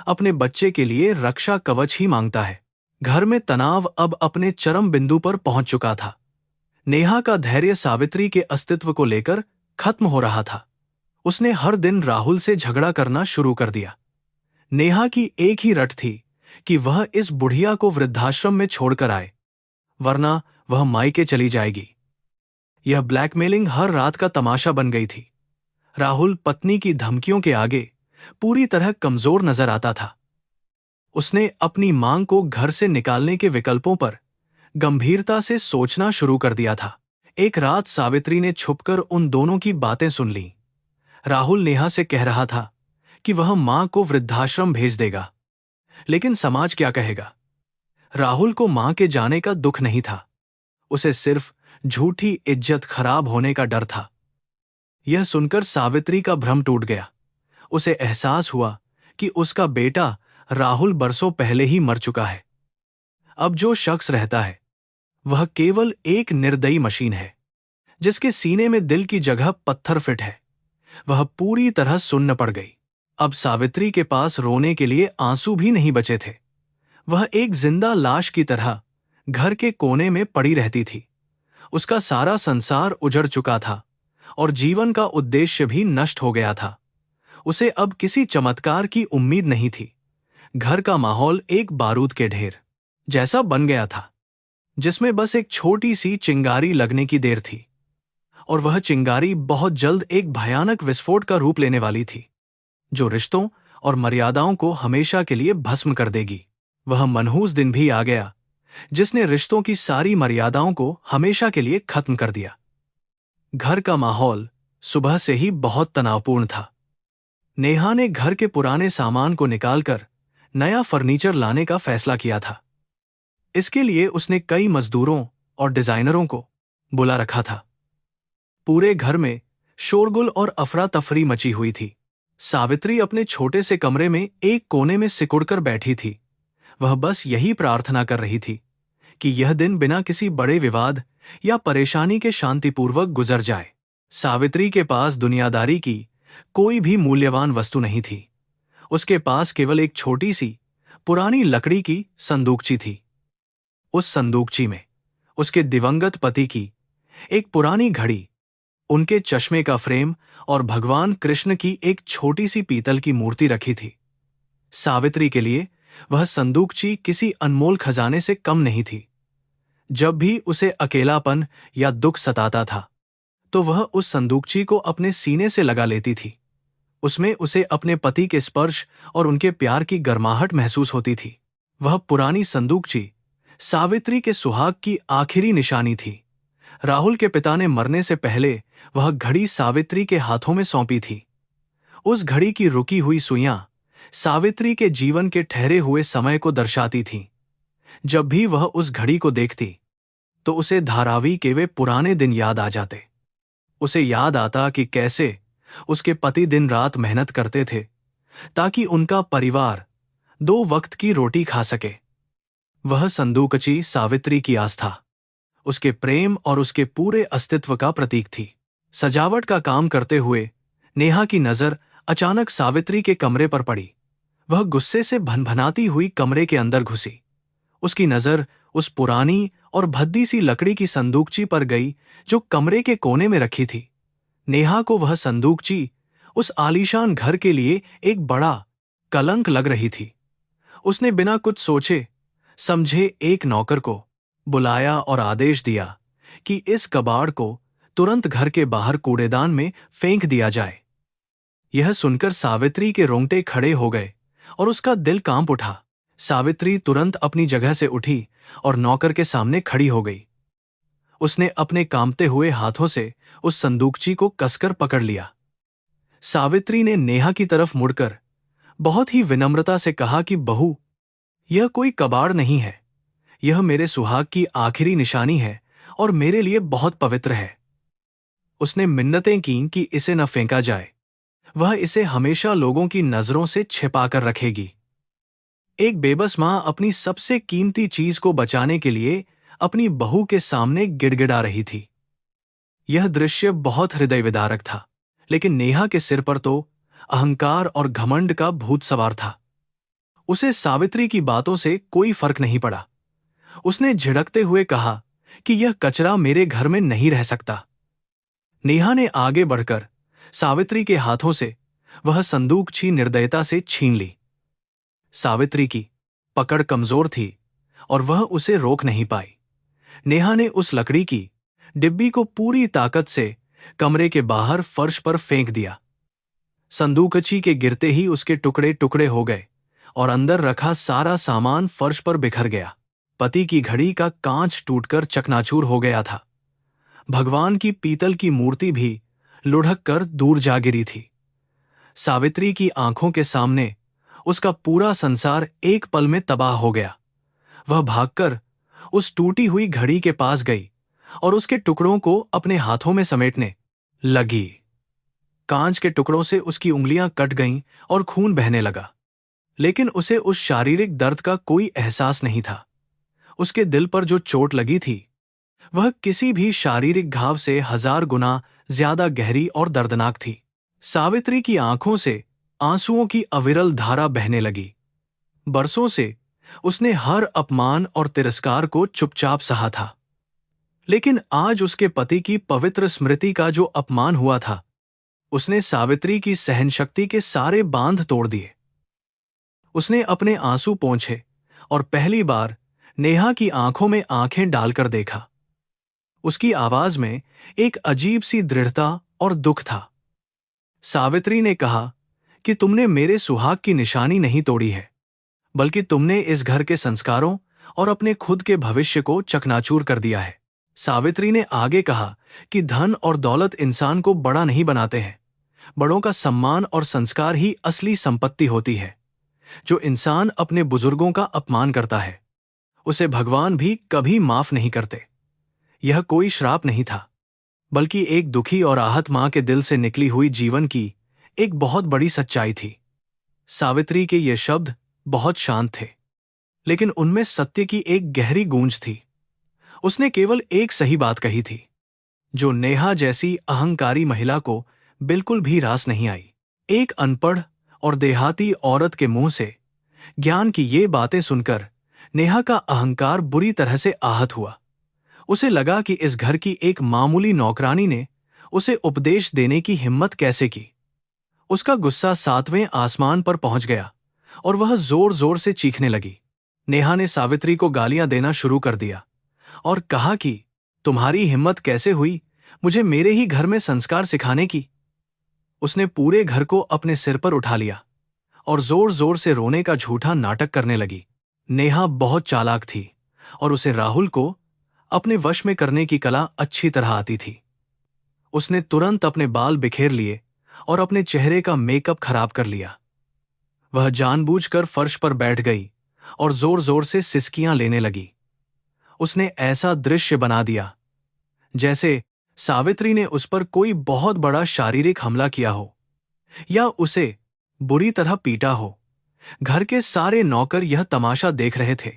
अपने बच्चे के लिए रक्षा कवच ही मांगता है। घर में तनाव अब अपने चरम बिंदु पर पहुंच चुका था। नेहा का धैर्य सावित्री के अस्तित्व को लेकर खत्म हो रहा था। उसने हर दिन राहुल से झगड़ा करना शुरू कर दिया। नेहा की एक ही रट थी कि वह इस बुढ़िया को वृद्धाश्रम में छोड़कर आए, वरना वह मायके चली जाएगी। यह ब्लैकमेलिंग हर रात का तमाशा बन गई थी। राहुल पत्नी की धमकियों के आगे पूरी तरह कमजोर नजर आता था। उसने अपनी मांग को घर से निकालने के विकल्पों पर गंभीरता से सोचना शुरू कर दिया था। एक रात सावित्री ने छुपकर उन दोनों की बातें सुन लीं। राहुल नेहा से कह रहा था कि वह मां को वृद्धाश्रम भेज देगा, लेकिन समाज क्या कहेगा। राहुल को मां के जाने का दुख नहीं था, उसे सिर्फ झूठी इज्जत खराब होने का डर था। यह सुनकर सावित्री का भ्रम टूट गया। उसे एहसास हुआ कि उसका बेटा राहुल बरसों पहले ही मर चुका है। अब जो शख्स रहता है वह केवल एक निर्दयी मशीन है, जिसके सीने में दिल की जगह पत्थर फिट है। वह पूरी तरह सुन्न पड़ गई। अब सावित्री के पास रोने के लिए आंसू भी नहीं बचे थे। वह एक जिंदा लाश की तरह घर के कोने में पड़ी रहती थी। उसका सारा संसार उजड़ चुका था और जीवन का उद्देश्य भी नष्ट हो गया था। उसे अब किसी चमत्कार की उम्मीद नहीं थी। घर का माहौल एक बारूद के ढेर जैसा बन गया था, जिसमें बस एक छोटी सी चिंगारी लगने की देर थी, और वह चिंगारी बहुत जल्द एक भयानक विस्फोट का रूप लेने वाली थी, जो रिश्तों और मर्यादाओं को हमेशा के लिए भस्म कर देगी। वह मनहूस दिन भी आ गया जिसने रिश्तों की सारी मर्यादाओं को हमेशा के लिए खत्म कर दिया। घर का माहौल सुबह से ही बहुत तनावपूर्ण था। नेहा ने घर के पुराने सामान को निकालकर नया फर्नीचर लाने का फैसला किया था। इसके लिए उसने कई मजदूरों और डिजाइनरों को बुला रखा था। पूरे घर में शोरगुल और अफरा तफरी मची हुई थी। सावित्री अपने छोटे से कमरे में एक कोने में सिकुड़कर बैठी थी। वह बस यही प्रार्थना कर रही थी कि यह दिन बिना किसी बड़े विवाद या परेशानी के शांतिपूर्वक गुजर जाए। सावित्री के पास दुनियादारी की कोई भी मूल्यवान वस्तु नहीं थी। उसके पास केवल एक छोटी सी पुरानी लकड़ी की संदूकची थी। उस संदूकची में उसके दिवंगत पति की एक पुरानी घड़ी, उनके चश्मे का फ्रेम और भगवान कृष्ण की एक छोटी सी पीतल की मूर्ति रखी थी। सावित्री के लिए वह संदूकची किसी अनमोल खजाने से कम नहीं थी। जब भी उसे अकेलापन या दुख सताता था, तो वह उस संदूकची को अपने सीने से लगा लेती थी। उसमें उसे अपने पति के स्पर्श और उनके प्यार की गर्माहट महसूस होती थी। वह पुरानी संदूकची सावित्री के सुहाग की आखिरी निशानी थी। राहुल के पिता ने मरने से पहले वह घड़ी सावित्री के हाथों में सौंपी थी। उस घड़ी की रुकी हुई सुइयां सावित्री के जीवन के ठहरे हुए समय को दर्शाती थीं। जब भी वह उस घड़ी को देखती, तो उसे धारावी के वे पुराने दिन याद आ जाते। उसे याद आता कि कैसे उसके पति दिन रात मेहनत करते थे ताकि उनका परिवार 2 वक्त की रोटी खा सके। वह संदूकची सावित्री की आस्था, उसके प्रेम और उसके पूरे अस्तित्व का प्रतीक थी। सजावट का काम करते हुए नेहा की नजर अचानक सावित्री के कमरे पर पड़ी। वह गुस्से से भनभनाती हुई कमरे के अंदर घुसी। उसकी नजर उस पुरानी और भद्दी सी लकड़ी की संदूकची पर गई जो कमरे के कोने में रखी थी। नेहा को वह संदूकची उस आलीशान घर के लिए एक बड़ा कलंक लग रही थी। उसने बिना कुछ सोचे समझे एक नौकर को बुलाया और आदेश दिया कि इस कबाड़ को तुरंत घर के बाहर कूड़ेदान में फेंक दिया जाए। यह सुनकर सावित्री के रोंगटे खड़े हो गए और उसका दिल कांप उठा। सावित्री तुरंत अपनी जगह से उठी और नौकर के सामने खड़ी हो गई। उसने अपने कांपते हुए हाथों से उस संदूकची को कसकर पकड़ लिया। सावित्री ने नेहा की तरफ मुड़कर बहुत ही विनम्रता से कहा कि बहू, यह कोई कबाड़ नहीं है। यह मेरे सुहाग की आखिरी निशानी है और मेरे लिए बहुत पवित्र है। उसने मिन्नतें कीं कि इसे न फेंका जाए, वह इसे हमेशा लोगों की नजरों से छिपाकर रखेगी। एक बेबस मां अपनी सबसे कीमती चीज को बचाने के लिए अपनी बहू के सामने गिड़गिड़ा रही थी। यह दृश्य बहुत हृदय विदारक था, लेकिन नेहा के सिर पर तो अहंकार और घमंड का भूत सवार था। उसे सावित्री की बातों से कोई फर्क नहीं पड़ा। उसने झिड़कते हुए कहा कि यह कचरा मेरे घर में नहीं रह सकता। नेहा ने आगे बढ़कर सावित्री के हाथों से वह संदूकछी निर्दयता से छीन ली। सावित्री की पकड़ कमजोर थी और वह उसे रोक नहीं पाई। नेहा ने उस लकड़ी की डिब्बी को पूरी ताकत से कमरे के बाहर फर्श पर फेंक दिया। संदूकछी के गिरते ही उसके टुकड़े टुकड़े हो गए और अंदर रखा सारा सामान फर्श पर बिखर गया। पति की घड़ी का कांच टूटकर चकनाचूर हो गया था। भगवान की पीतल की मूर्ति भी लुढ़क कर दूर जा गिरी थी। सावित्री की आंखों के सामने उसका पूरा संसार एक पल में तबाह हो गया। वह भागकर उस टूटी हुई घड़ी के पास गई और उसके टुकड़ों को अपने हाथों में समेटने लगी। कांच के टुकड़ों से उसकी उंगलियां कट गईं और खून बहने लगा, लेकिन उसे उस शारीरिक दर्द का कोई एहसास नहीं था। उसके दिल पर जो चोट लगी थी वह किसी भी शारीरिक घाव से 1000 गुना ज्यादा गहरी और दर्दनाक थी। सावित्री की आंखों से आंसुओं की अविरल धारा बहने लगी। बरसों से उसने हर अपमान और तिरस्कार को चुपचाप सहा था, लेकिन आज उसके पति की पवित्र स्मृति का जो अपमान हुआ था, उसने सावित्री की सहनशक्ति के सारे बांध तोड़ दिए। उसने अपने आंसू पोंछे और पहली बार नेहा की आंखों में आंखें डालकर देखा। उसकी आवाज में एक अजीब सी दृढ़ता और दुख था। सावित्री ने कहा कि तुमने मेरे सुहाग की निशानी नहीं तोड़ी है, बल्कि तुमने इस घर के संस्कारों और अपने खुद के भविष्य को चकनाचूर कर दिया है। सावित्री ने आगे कहा कि धन और दौलत इंसान को बड़ा नहीं बनाते हैं। बड़ों का सम्मान और संस्कार ही असली संपत्ति होती है। जो इंसान अपने बुजुर्गों का अपमान करता है, उसे भगवान भी कभी माफ नहीं करते। यह कोई श्राप नहीं था, बल्कि एक दुखी और आहत मां के दिल से निकली हुई जीवन की एक बहुत बड़ी सच्चाई थी। सावित्री के ये शब्द बहुत शांत थे, लेकिन उनमें सत्य की एक गहरी गूंज थी। उसने केवल एक सही बात कही थी, जो नेहा जैसी अहंकारी महिला को बिल्कुल भी रास नहीं आई। एक अनपढ़ और देहाती औरत के मुंह से ज्ञान की ये बातें सुनकर नेहा का अहंकार बुरी तरह से आहत हुआ। उसे लगा कि इस घर की एक मामूली नौकरानी ने उसे उपदेश देने की हिम्मत कैसे की। उसका गुस्सा 7वें आसमान पर पहुंच गया और वह जोर जोर से चीखने लगी। नेहा ने सावित्री को गालियां देना शुरू कर दिया और कहा कि तुम्हारी हिम्मत कैसे हुई मुझे मेरे ही घर में संस्कार सिखाने की। उसने पूरे घर को अपने सिर पर उठा लिया और जोर जोर से रोने का झूठा नाटक करने लगी। नेहा बहुत चालाक थी और उसे राहुल को अपने वश में करने की कला अच्छी तरह आती थी। उसने तुरंत अपने बाल बिखेर लिए और अपने चेहरे का मेकअप खराब कर लिया। वह जानबूझकर फर्श पर बैठ गई और जोर जोर से सिसकियां लेने लगी। उसने ऐसा दृश्य बना दिया जैसे सावित्री ने उस पर कोई बहुत बड़ा शारीरिक हमला किया हो या उसे बुरी तरह पीटा हो। घर के सारे नौकर यह तमाशा देख रहे थे,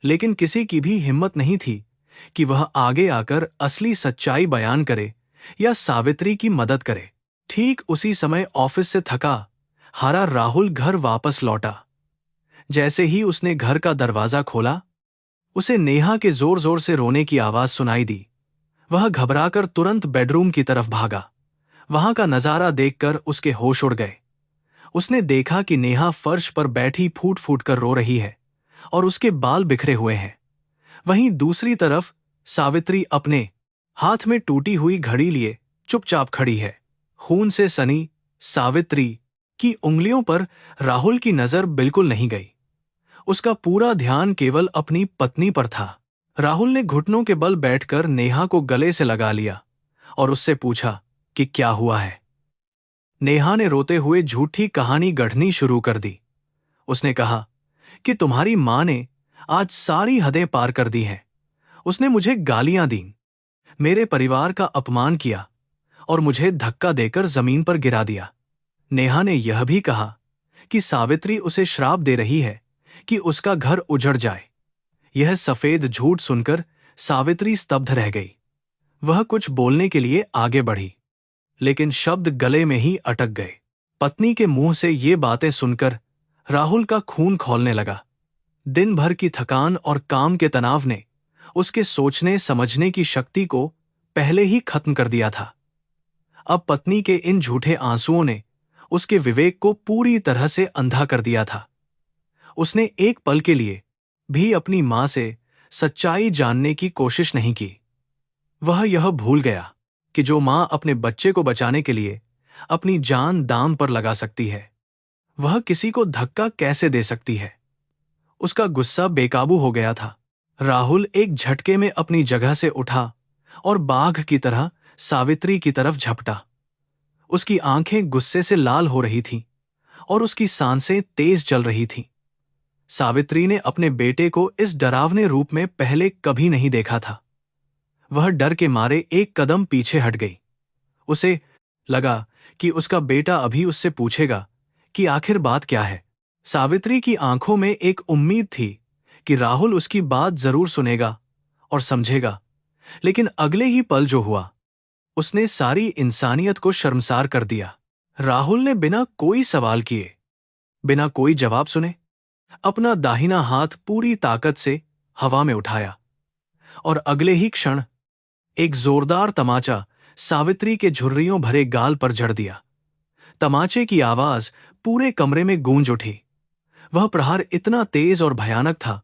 लेकिन किसी की भी हिम्मत नहीं थी कि वह आगे आकर असली सच्चाई बयान करे या सावित्री की मदद करे। ठीक उसी समय ऑफिस से थका हारा राहुल घर वापस लौटा। जैसे ही उसने घर का दरवाजा खोला, उसे नेहा के जोर जोर से रोने की आवाज सुनाई दी। वह घबराकर तुरंत बेडरूम की तरफ भागा। वहां का नजारा देखकर उसके होश उड़ गए। उसने देखा कि नेहा फर्श पर बैठी फूट फूट कर रो रही है और उसके बाल बिखरे हुए हैं। वहीं दूसरी तरफ सावित्री अपने हाथ में टूटी हुई घड़ी लिए चुपचाप खड़ी है। खून से सनी सावित्री की उंगलियों पर राहुल की नजर बिल्कुल नहीं गई। उसका पूरा ध्यान केवल अपनी पत्नी पर था। राहुल ने घुटनों के बल बैठकर नेहा को गले से लगा लिया और उससे पूछा कि क्या हुआ है। नेहा ने रोते हुए झूठी कहानी गढ़नी शुरू कर दी। उसने कहा कि तुम्हारी माँ ने आज सारी हदें पार कर दी हैं। उसने मुझे गालियां दी, मेरे परिवार का अपमान किया और मुझे धक्का देकर जमीन पर गिरा दिया। नेहा ने यह भी कहा कि सावित्री उसे श्राप दे रही है कि उसका घर उजड़ जाए। यह सफेद झूठ सुनकर सावित्री स्तब्ध रह गई। वह कुछ बोलने के लिए आगे बढ़ी, लेकिन शब्द गले में ही अटक गए। पत्नी के मुंह से ये बातें सुनकर राहुल का खून खौलने लगा। दिन भर की थकान और काम के तनाव ने उसके सोचने समझने की शक्ति को पहले ही खत्म कर दिया था। अब पत्नी के इन झूठे आंसुओं ने उसके विवेक को पूरी तरह से अंधा कर दिया था। उसने एक पल के लिए भी अपनी मां से सच्चाई जानने की कोशिश नहीं की। वह यह भूल गया कि जो मां अपने बच्चे को बचाने के लिए अपनी जान दांव पर लगा सकती है, वह किसी को धक्का कैसे दे सकती है। उसका गुस्सा बेकाबू हो गया था। राहुल एक झटके में अपनी जगह से उठा और बाघ की तरह सावित्री की तरफ झपटा। उसकी आंखें गुस्से से लाल हो रही थीं और उसकी सांसें तेज चल रही थीं। सावित्री ने अपने बेटे को इस डरावने रूप में पहले कभी नहीं देखा था। वह डर के मारे एक कदम पीछे हट गई। उसे लगा कि उसका बेटा अभी उससे पूछेगा कि आखिर बात क्या है। सावित्री की आंखों में एक उम्मीद थी कि राहुल उसकी बात जरूर सुनेगा और समझेगा, लेकिन अगले ही पल जो हुआ, उसने सारी इंसानियत को शर्मसार कर दिया। राहुल ने बिना कोई सवाल किए, बिना कोई जवाब सुने, अपना दाहिना हाथ पूरी ताकत से हवा में उठाया और अगले ही क्षण एक जोरदार तमाचा सावित्री के झुर्रियों भरे गाल पर जड़ दिया। तमाचे की आवाज पूरे कमरे में गूंज उठी। वह प्रहार इतना तेज और भयानक था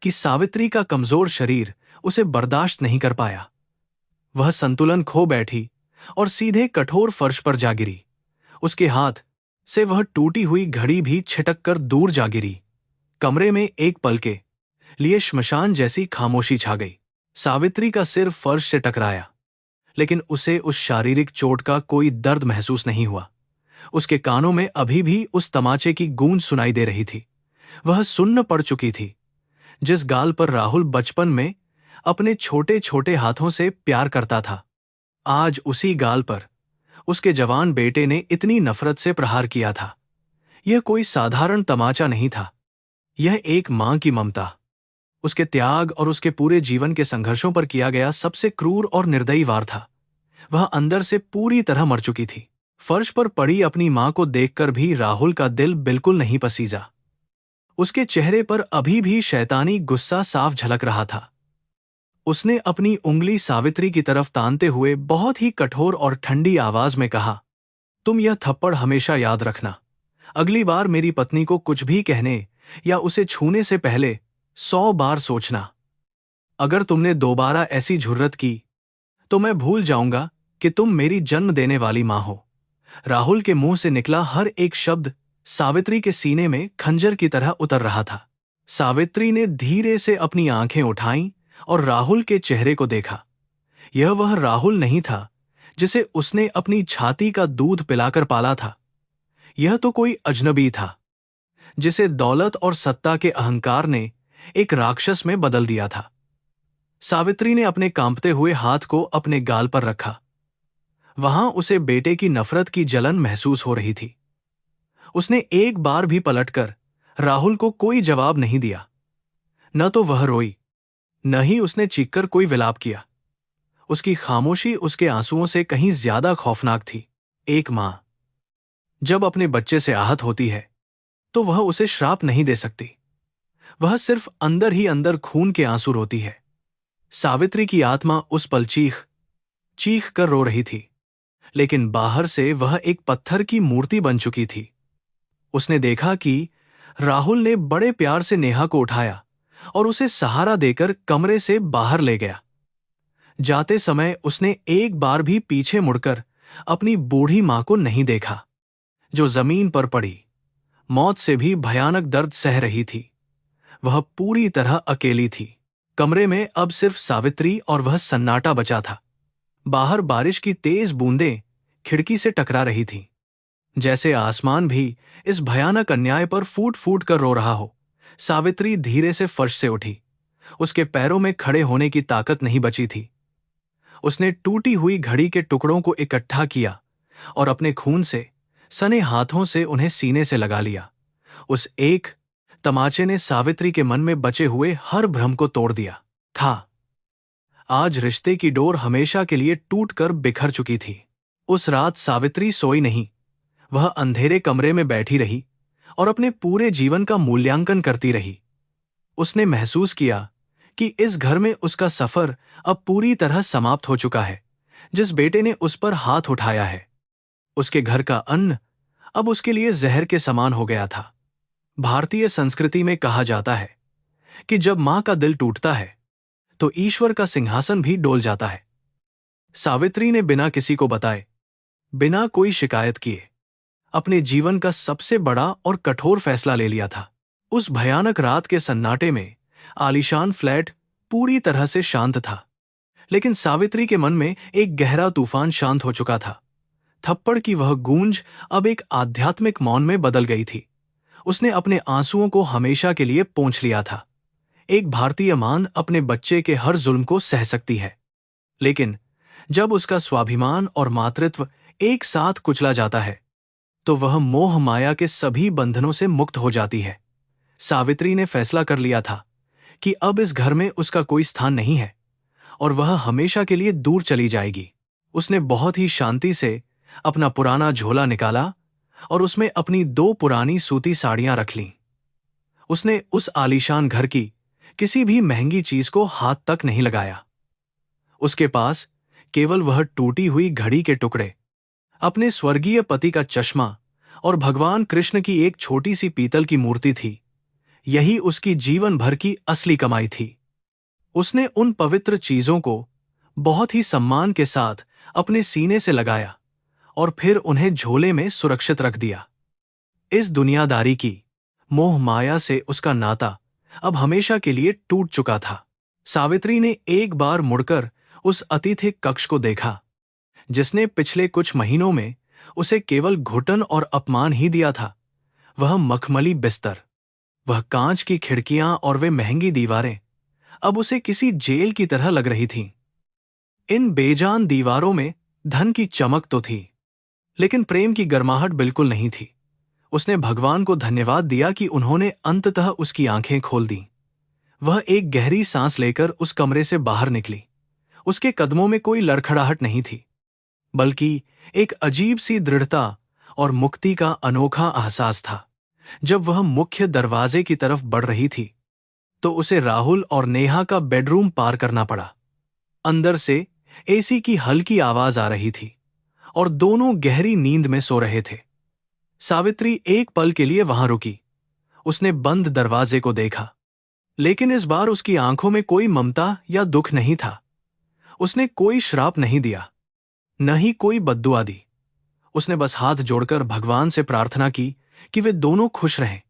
कि सावित्री का कमजोर शरीर उसे बर्दाश्त नहीं कर पाया। वह संतुलन खो बैठी और सीधे कठोर फर्श पर जा गिरी। उसके हाथ से वह टूटी हुई घड़ी भी छिटक कर दूर जा गिरी। कमरे में एक पल के लिए श्मशान जैसी खामोशी छा गई। सावित्री का सिर फर्श से टकराया, लेकिन उसे उस शारीरिक चोट का कोई दर्द महसूस नहीं हुआ। उसके कानों में अभी भी उस तमाचे की गूंज सुनाई दे रही थी। वह सुन्न पड़ चुकी थी। जिस गाल पर राहुल बचपन में अपने छोटे छोटे हाथों से प्यार करता था, आज उसी गाल पर उसके जवान बेटे ने इतनी नफरत से प्रहार किया था। यह कोई साधारण तमाचा नहीं था। यह एक मां की ममता, उसके त्याग और उसके पूरे जीवन के संघर्षों पर किया गया सबसे क्रूर और निर्दयी वार था। वह अंदर से पूरी तरह मर चुकी थी। फर्श पर पड़ी अपनी मां को देखकर भी राहुल का दिल बिल्कुल नहीं पसीजा। उसके चेहरे पर अभी भी शैतानी गुस्सा साफ झलक रहा था। उसने अपनी उंगली सावित्री की तरफ तानते हुए बहुत ही कठोर और ठंडी आवाज में कहा, तुम यह थप्पड़ हमेशा याद रखना। अगली बार मेरी पत्नी को कुछ भी कहने या उसे छूने से पहले 100 बार सोचना। अगर तुमने दोबारा ऐसी जुर्रत की तो मैं भूल जाऊंगा कि तुम मेरी जन्म देने वाली मां हो। राहुल के मुंह से निकला हर एक शब्द सावित्री के सीने में खंजर की तरह उतर रहा था। सावित्री ने धीरे से अपनी आंखें उठाईं और राहुल के चेहरे को देखा। यह वह राहुल नहीं था जिसे उसने अपनी छाती का दूध पिलाकर पाला था। यह तो कोई अजनबी था जिसे दौलत और सत्ता के अहंकार ने एक राक्षस में बदल दिया था। सावित्री ने अपने कांपते हुए हाथ को अपने गाल पर रखा। वहां उसे बेटे की नफरत की जलन महसूस हो रही थी। उसने एक बार भी पलटकर राहुल को कोई जवाब नहीं दिया। न तो वह रोई, न ही उसने चीखकर कोई विलाप किया। उसकी खामोशी उसके आंसुओं से कहीं ज्यादा खौफनाक थी। एक मां जब अपने बच्चे से आहत होती है तो वह उसे श्राप नहीं दे सकती। वह सिर्फ अंदर ही अंदर खून के आंसू रोती है। सावित्री की आत्मा उस पल चीख चीख कर रो रही थी, लेकिन बाहर से वह एक पत्थर की मूर्ति बन चुकी थी। उसने देखा कि राहुल ने बड़े प्यार से नेहा को उठाया और उसे सहारा देकर कमरे से बाहर ले गया। जाते समय उसने एक बार भी पीछे मुड़कर अपनी बूढ़ी मां को नहीं देखा, जो जमीन पर पड़ी मौत से भी भयानक दर्द सह रही थी। वह पूरी तरह अकेली थी। कमरे में अब सिर्फ सावित्री और वह सन्नाटा बचा था। बाहर बारिश की तेज बूंदें खिड़की से टकरा रही थीं। जैसे आसमान भी इस भयानक अन्याय पर फूट फूट कर रो रहा हो। सावित्री धीरे से फर्श से उठी। उसके पैरों में खड़े होने की ताकत नहीं बची थी। उसने टूटी हुई घड़ी के टुकड़ों को इकट्ठा किया और अपने खून से सने हाथों से उन्हें सीने से लगा लिया। उस एक तमाचे ने सावित्री के मन में बचे हुए हर भ्रम को तोड़ दिया था। आज रिश्ते की डोर हमेशा के लिए टूटकर बिखर चुकी थी। उस रात सावित्री सोई नहीं। वह अंधेरे कमरे में बैठी रही और अपने पूरे जीवन का मूल्यांकन करती रही। उसने महसूस किया कि इस घर में उसका सफर अब पूरी तरह समाप्त हो चुका है। जिस बेटे ने उस पर हाथ उठाया है, उसके घर का अन्न अब उसके लिए जहर के समान हो गया था। भारतीय संस्कृति में कहा जाता है कि जब मां का दिल टूटता है तो ईश्वर का सिंहासन भी डोल जाता है। सावित्री ने बिना किसी को बताए, बिना कोई शिकायत किए, अपने जीवन का सबसे बड़ा और कठोर फैसला ले लिया था। उस भयानक रात के सन्नाटे में आलीशान फ्लैट पूरी तरह से शांत था, लेकिन सावित्री के मन में एक गहरा तूफान शांत हो चुका था। थप्पड़ की वह गूंज अब एक आध्यात्मिक मौन में बदल गई थी। उसने अपने आंसुओं को हमेशा के लिए पोंछ लिया था। एक भारतीय मां अपने बच्चे के हर जुल्म को सह सकती है, लेकिन जब उसका स्वाभिमान और मातृत्व एक साथ कुचला जाता है तो वह मोह माया के सभी बंधनों से मुक्त हो जाती है। सावित्री ने फैसला कर लिया था कि अब इस घर में उसका कोई स्थान नहीं है और वह हमेशा के लिए दूर चली जाएगी। उसने बहुत ही शांति से अपना पुराना झोला निकाला और उसमें अपनी 2 पुरानी सूती साड़ियां रख लीं। उसने उस आलीशान घर की किसी भी महंगी चीज को हाथ तक नहीं लगाया। उसके पास केवल वह टूटी हुई घड़ी के टुकड़े, अपने स्वर्गीय पति का चश्मा और भगवान कृष्ण की एक छोटी सी पीतल की मूर्ति थी। यही उसकी जीवन भर की असली कमाई थी। उसने उन पवित्र चीजों को बहुत ही सम्मान के साथ अपने सीने से लगाया और फिर उन्हें झोले में सुरक्षित रख दिया। इस दुनियादारी की मोह माया से उसका नाता अब हमेशा के लिए टूट चुका था। सावित्री ने एक बार मुड़कर उस अतिथि कक्ष को देखा, जिसने पिछले कुछ महीनों में उसे केवल घुटन और अपमान ही दिया था। वह मखमली बिस्तर, वह कांच की खिड़कियां और वे महंगी दीवारें अब उसे किसी जेल की तरह लग रही थीं। इन बेजान दीवारों में धन की चमक तो थी, लेकिन प्रेम की गर्माहट बिल्कुल नहीं थी। उसने भगवान को धन्यवाद दिया कि उन्होंने अंततः उसकी आंखें खोल दी। वह एक गहरी सांस लेकर उस कमरे से बाहर निकली। उसके कदमों में कोई लड़खड़ाहट नहीं थी, बल्कि एक अजीब सी दृढ़ता और मुक्ति का अनोखा एहसास था। जब वह मुख्य दरवाजे की तरफ बढ़ रही थी तो उसे राहुल और नेहा का बेडरूम पार करना पड़ा। अंदर से एसी की हल्की आवाज आ रही थी और दोनों गहरी नींद में सो रहे थे। सावित्री एक पल के लिए वहां रुकी। उसने बंद दरवाजे को देखा, लेकिन इस बार उसकी आंखों में कोई ममता या दुख नहीं था। उसने कोई श्राप नहीं दिया, न ही कोई बद्दुआ दी। उसने बस हाथ जोड़कर भगवान से प्रार्थना की कि वे दोनों खुश रहें।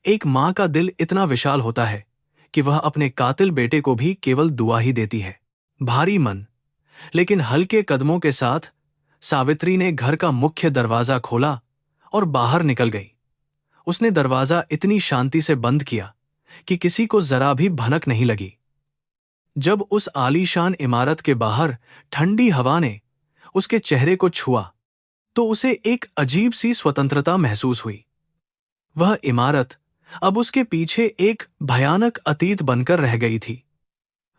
एक मां का दिल इतना विशाल होता है कि वह अपने कातिल बेटे को भी केवल दुआ ही देती है। भारी मन लेकिन हल्के कदमों के साथ सावित्री ने घर का मुख्य दरवाजा खोला और बाहर निकल गई। उसने दरवाजा इतनी शांति से बंद किया कि किसी को जरा भी भनक नहीं लगी। जब उस आलीशान इमारत के बाहर ठंडी हवा ने उसके चेहरे को छुआ तो उसे एक अजीब सी स्वतंत्रता महसूस हुई। वह इमारत अब उसके पीछे एक भयानक अतीत बनकर रह गई थी।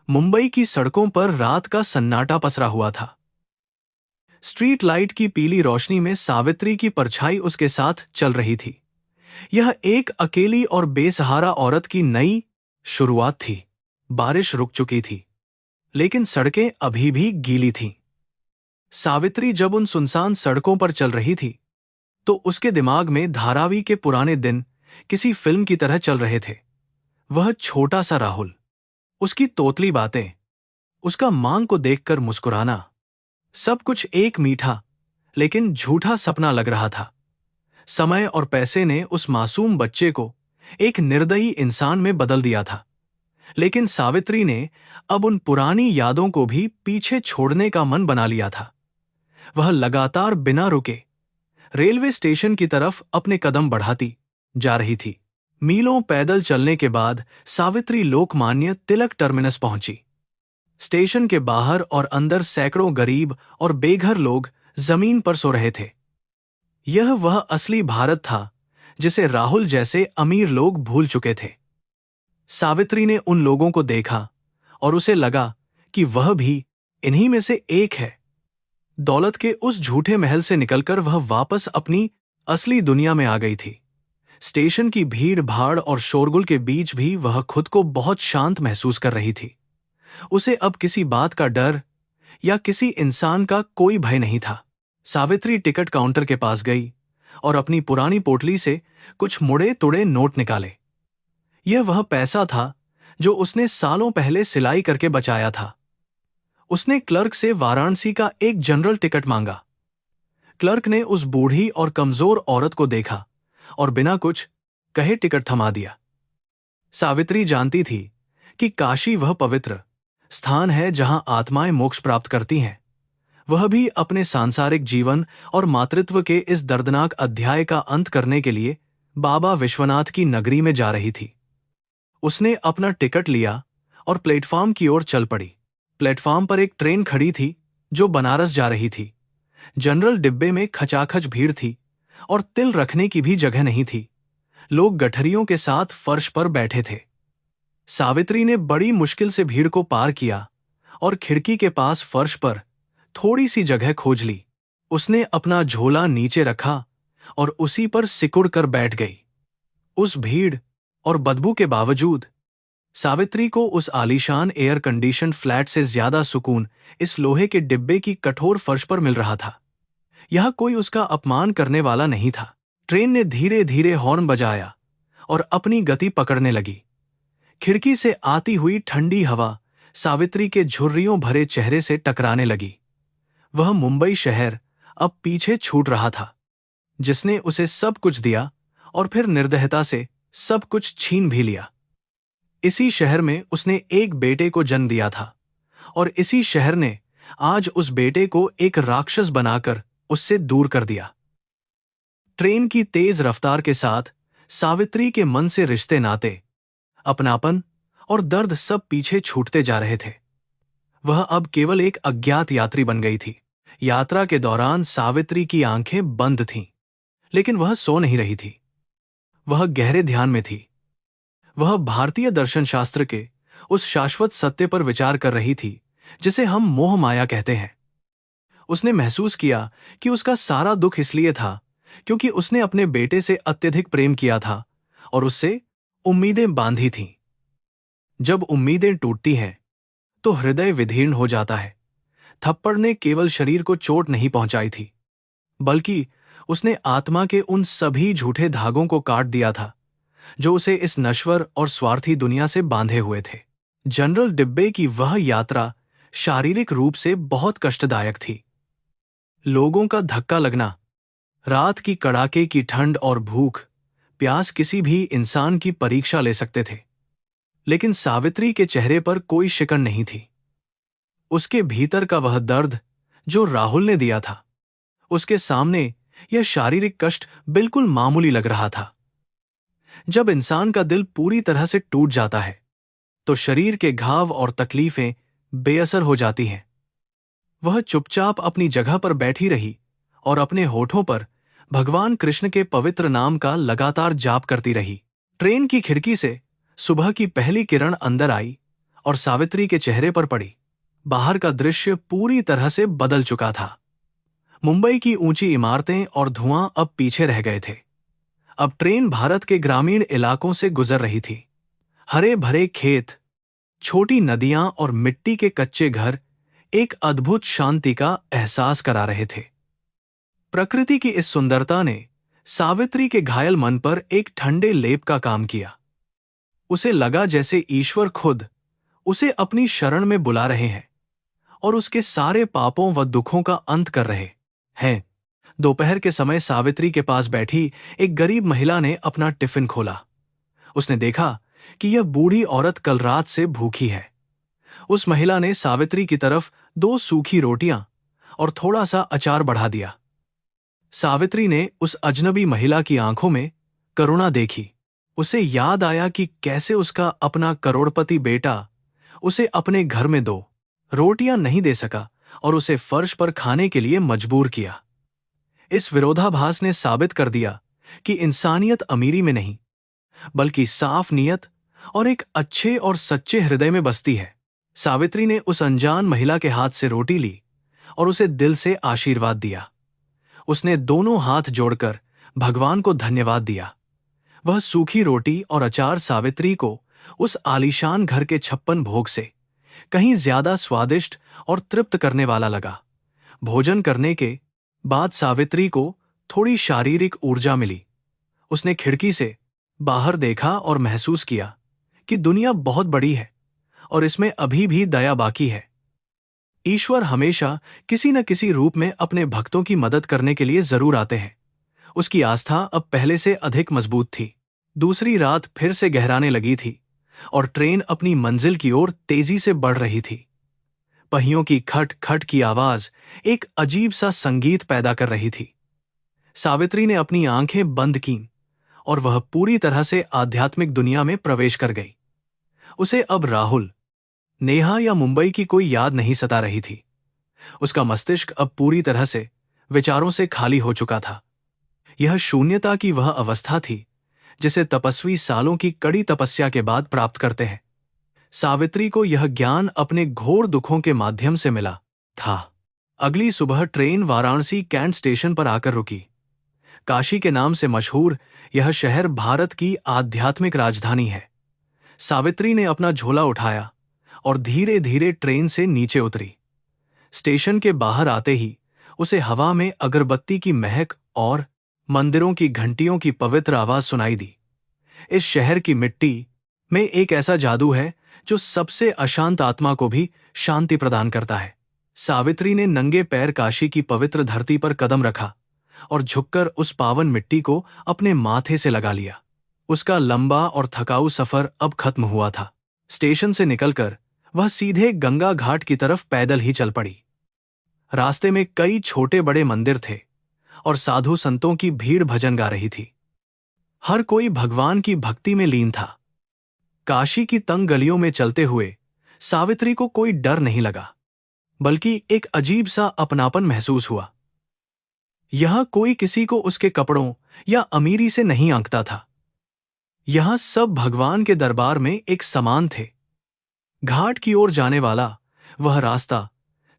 मुंबई की सड़कों पर रात का सन्नाटा पसरा हुआ था। स्ट्रीट लाइट की पीली रोशनी में सावित्री की परछाई उसके साथ चल रही थी। यह एक अकेली और बेसहारा औरत की नई शुरुआत थी। बारिश रुक चुकी थी, लेकिन सड़कें अभी भी गीली थीं। सावित्री जब उन सुनसान सड़कों पर चल रही थी तो उसके दिमाग में धारावी के पुराने दिन किसी फिल्म की तरह चल रहे थे। वह छोटा सा राहुल, उसकी तोतली बातें, उसका मां को देखकर मुस्कुराना, सब कुछ एक मीठा लेकिन झूठा सपना लग रहा था। समय और पैसे ने उस मासूम बच्चे को एक निर्दयी इंसान में बदल दिया था, लेकिन सावित्री ने अब उन पुरानी यादों को भी पीछे छोड़ने का मन बना लिया था। वह लगातार बिना रुके रेलवे स्टेशन की तरफ अपने कदम बढ़ाती जा रही थी। मीलों पैदल चलने के बाद सावित्री लोकमान्य तिलक टर्मिनस पहुंची। स्टेशन के बाहर और अंदर सैकड़ों गरीब और बेघर लोग जमीन पर सो रहे थे। यह वह असली भारत था जिसे राहुल जैसे अमीर लोग भूल चुके थे। सावित्री ने उन लोगों को देखा और उसे लगा कि वह भी इन्हीं में से एक है। दौलत के उस झूठे महल से निकलकर वह वापस अपनी असली दुनिया में आ गई थी। स्टेशन की भीड़ भाड़ और शोरगुल के बीच भी वह खुद को बहुत शांत महसूस कर रही थी। उसे अब किसी बात का डर या किसी इंसान का कोई भय नहीं था। सावित्री टिकट काउंटर के पास गई और अपनी पुरानी पोटली से कुछ मुड़े तुड़े नोट निकाले। यह वह पैसा था जो उसने सालों पहले सिलाई करके बचाया था। उसने क्लर्क से वाराणसी का एक जनरल टिकट मांगा। क्लर्क ने उस बूढ़ी और कमजोर औरत को देखा और बिना कुछ कहे टिकट थमा दिया। सावित्री जानती थी कि काशी वह पवित्र स्थान है जहां आत्माएं मोक्ष प्राप्त करती हैं। वह भी अपने सांसारिक जीवन और मातृत्व के इस दर्दनाक अध्याय का अंत करने के लिए बाबा विश्वनाथ की नगरी में जा रही थी। उसने अपना टिकट लिया और प्लेटफॉर्म की ओर चल पड़ी। प्लेटफॉर्म पर एक ट्रेन खड़ी थी जो बनारस जा रही थी। जनरल डिब्बे में खचाखच भीड़ थी और तिल रखने की भी जगह नहीं थी। लोग गठरियों के साथ फर्श पर बैठे थे। सावित्री ने बड़ी मुश्किल से भीड़ को पार किया और खिड़की के पास फर्श पर थोड़ी सी जगह खोज ली। उसने अपना झोला नीचे रखा और उसी पर सिकुड़ कर बैठ गई। उस भीड़ और बदबू के बावजूद सावित्री को उस आलीशान एयर कंडीशन फ्लैट से ज्यादा सुकून इस लोहे के डिब्बे की कठोर फर्श पर मिल रहा था। यह कोई उसका अपमान करने वाला नहीं था। ट्रेन ने धीरे धीरे हॉर्न बजाया और अपनी गति पकड़ने लगी। खिड़की से आती हुई ठंडी हवा सावित्री के झुर्रियों भरे चेहरे से टकराने लगी। वह मुंबई शहर अब पीछे छूट रहा था, जिसने उसे सब कुछ दिया और फिर निर्दयता से सब कुछ छीन भी लिया। इसी शहर में उसने एक बेटे को जन्म दिया था और इसी शहर ने आज उस बेटे को एक राक्षस बनाकर उससे दूर कर दिया। ट्रेन की तेज रफ्तार के साथ सावित्री के मन से रिश्ते नाते, अपनापन और दर्द सब पीछे छूटते जा रहे थे। वह अब केवल एक अज्ञात यात्री बन गई थी। यात्रा के दौरान सावित्री की आंखें बंद थीं, लेकिन वह सो नहीं रही थी। वह गहरे ध्यान में थी। वह भारतीय दर्शन शास्त्र के उस शाश्वत सत्य पर विचार कर रही थी जिसे हम मोह माया कहते हैं। उसने महसूस किया कि उसका सारा दुख इसलिए था क्योंकि उसने अपने बेटे से अत्यधिक प्रेम किया था और उससे उम्मीदें बांधी थीं। जब उम्मीदें टूटती हैं तो हृदय विदीर्ण हो जाता है। थप्पड़ ने केवल शरीर को चोट नहीं पहुंचाई थी, बल्कि उसने आत्मा के उन सभी झूठे धागों को काट दिया था जो उसे इस नश्वर और स्वार्थी दुनिया से बांधे हुए थे। जनरल डिब्बे की वह यात्रा शारीरिक रूप से बहुत कष्टदायक थी। लोगों का धक्का लगना, रात की कड़ाके की ठंड और भूख प्यास किसी भी इंसान की परीक्षा ले सकते थे, लेकिन सावित्री के चेहरे पर कोई शिकन नहीं थी। उसके भीतर का वह दर्द जो राहुल ने दिया था, उसके सामने यह शारीरिक कष्ट बिल्कुल मामूली लग रहा था। जब इंसान का दिल पूरी तरह से टूट जाता है तो शरीर के घाव और तकलीफें बेअसर हो जाती हैं। वह चुपचाप अपनी जगह पर बैठी रही और अपने होठों पर भगवान कृष्ण के पवित्र नाम का लगातार जाप करती रही। ट्रेन की खिड़की से सुबह की पहली किरण अंदर आई और सावित्री के चेहरे पर पड़ी। बाहर का दृश्य पूरी तरह से बदल चुका था। मुंबई की ऊंची इमारतें और धुआं अब पीछे रह गए थे। अब ट्रेन भारत के ग्रामीण इलाकों से गुजर रही थी। हरे भरे खेत, छोटी नदियां और मिट्टी के कच्चे घर एक अद्भुत शांति का एहसास करा रहे थे। प्रकृति की इस सुंदरता ने सावित्री के घायल मन पर एक ठंडे लेप का काम किया। उसे लगा जैसे ईश्वर खुद उसे अपनी शरण में बुला रहे हैं और उसके सारे पापों व दुखों का अंत कर रहे हैं। दोपहर के समय सावित्री के पास बैठी एक गरीब महिला ने अपना टिफिन खोला। उसने देखा कि यह बूढ़ी औरत कल रात से भूखी है। उस महिला ने सावित्री की तरफ 2 सूखी रोटियां और थोड़ा सा अचार बढ़ा दिया। सावित्री ने उस अजनबी महिला की आंखों में करुणा देखी। उसे याद आया कि कैसे उसका अपना करोड़पति बेटा उसे अपने घर में 2 रोटियां नहीं दे सका और उसे फर्श पर खाने के लिए मजबूर किया। इस विरोधाभास ने साबित कर दिया कि इंसानियत अमीरी में नहीं, बल्कि साफ नीयत और एक अच्छे और सच्चे हृदय में बसती है। सावित्री ने उस अनजान महिला के हाथ से रोटी ली और उसे दिल से आशीर्वाद दिया। उसने दोनों हाथ जोड़कर भगवान को धन्यवाद दिया। वह सूखी रोटी और अचार सावित्री को उस आलीशान घर के 56 भोग से कहीं ज्यादा स्वादिष्ट और तृप्त करने वाला लगा। भोजन करने के बाद सावित्री को थोड़ी शारीरिक ऊर्जा मिली। उसने खिड़की से बाहर देखा और महसूस किया कि दुनिया बहुत बड़ी है और इसमें अभी भी दया बाकी है। ईश्वर हमेशा किसी न किसी रूप में अपने भक्तों की मदद करने के लिए जरूर आते हैं। उसकी आस्था अब पहले से अधिक मजबूत थी। दूसरी रात फिर से गहराने लगी थी और ट्रेन अपनी मंजिल की ओर तेजी से बढ़ रही थी। पहियों की खट खट की आवाज एक अजीब सा संगीत पैदा कर रही थी। सावित्री ने अपनी आंखें बंद कीं और वह पूरी तरह से आध्यात्मिक दुनिया में प्रवेश कर गई। उसे अब राहुल, नेहा या मुंबई की कोई याद नहीं सता रही थी। उसका मस्तिष्क अब पूरी तरह से विचारों से खाली हो चुका था। यह शून्यता की वह अवस्था थी जिसे तपस्वी सालों की कड़ी तपस्या के बाद प्राप्त करते हैं। सावित्री को यह ज्ञान अपने घोर दुखों के माध्यम से मिला था। अगली सुबह ट्रेन वाराणसी कैंट स्टेशन पर आकर रुकी। काशी के नाम से मशहूर यह शहर भारत की आध्यात्मिक राजधानी है। सावित्री ने अपना झोला उठाया और धीरे धीरे ट्रेन से नीचे उतरी। स्टेशन के बाहर आते ही उसे हवा में अगरबत्ती की महक और मंदिरों की घंटियों की पवित्र आवाज सुनाई दी। इस शहर की मिट्टी में एक ऐसा जादू है जो सबसे अशांत आत्मा को भी शांति प्रदान करता है। सावित्री ने नंगे पैर काशी की पवित्र धरती पर कदम रखा और झुककर उस पावन मिट्टी को अपने माथे से लगा लिया। उसका लंबा और थकाऊ सफर अब खत्म हुआ था। स्टेशन से निकलकर वह सीधे गंगा घाट की तरफ पैदल ही चल पड़ी। रास्ते में कई छोटे बड़े मंदिर थे और साधु संतों की भीड़ भजन गा रही थी। हर कोई भगवान की भक्ति में लीन था। काशी की तंग गलियों में चलते हुए सावित्री को कोई डर नहीं लगा, बल्कि एक अजीब सा अपनापन महसूस हुआ। यहां कोई किसी को उसके कपड़ों या अमीरी से नहीं आंकता था। यहां सब भगवान के दरबार में एक समान थे। घाट की ओर जाने वाला वह रास्ता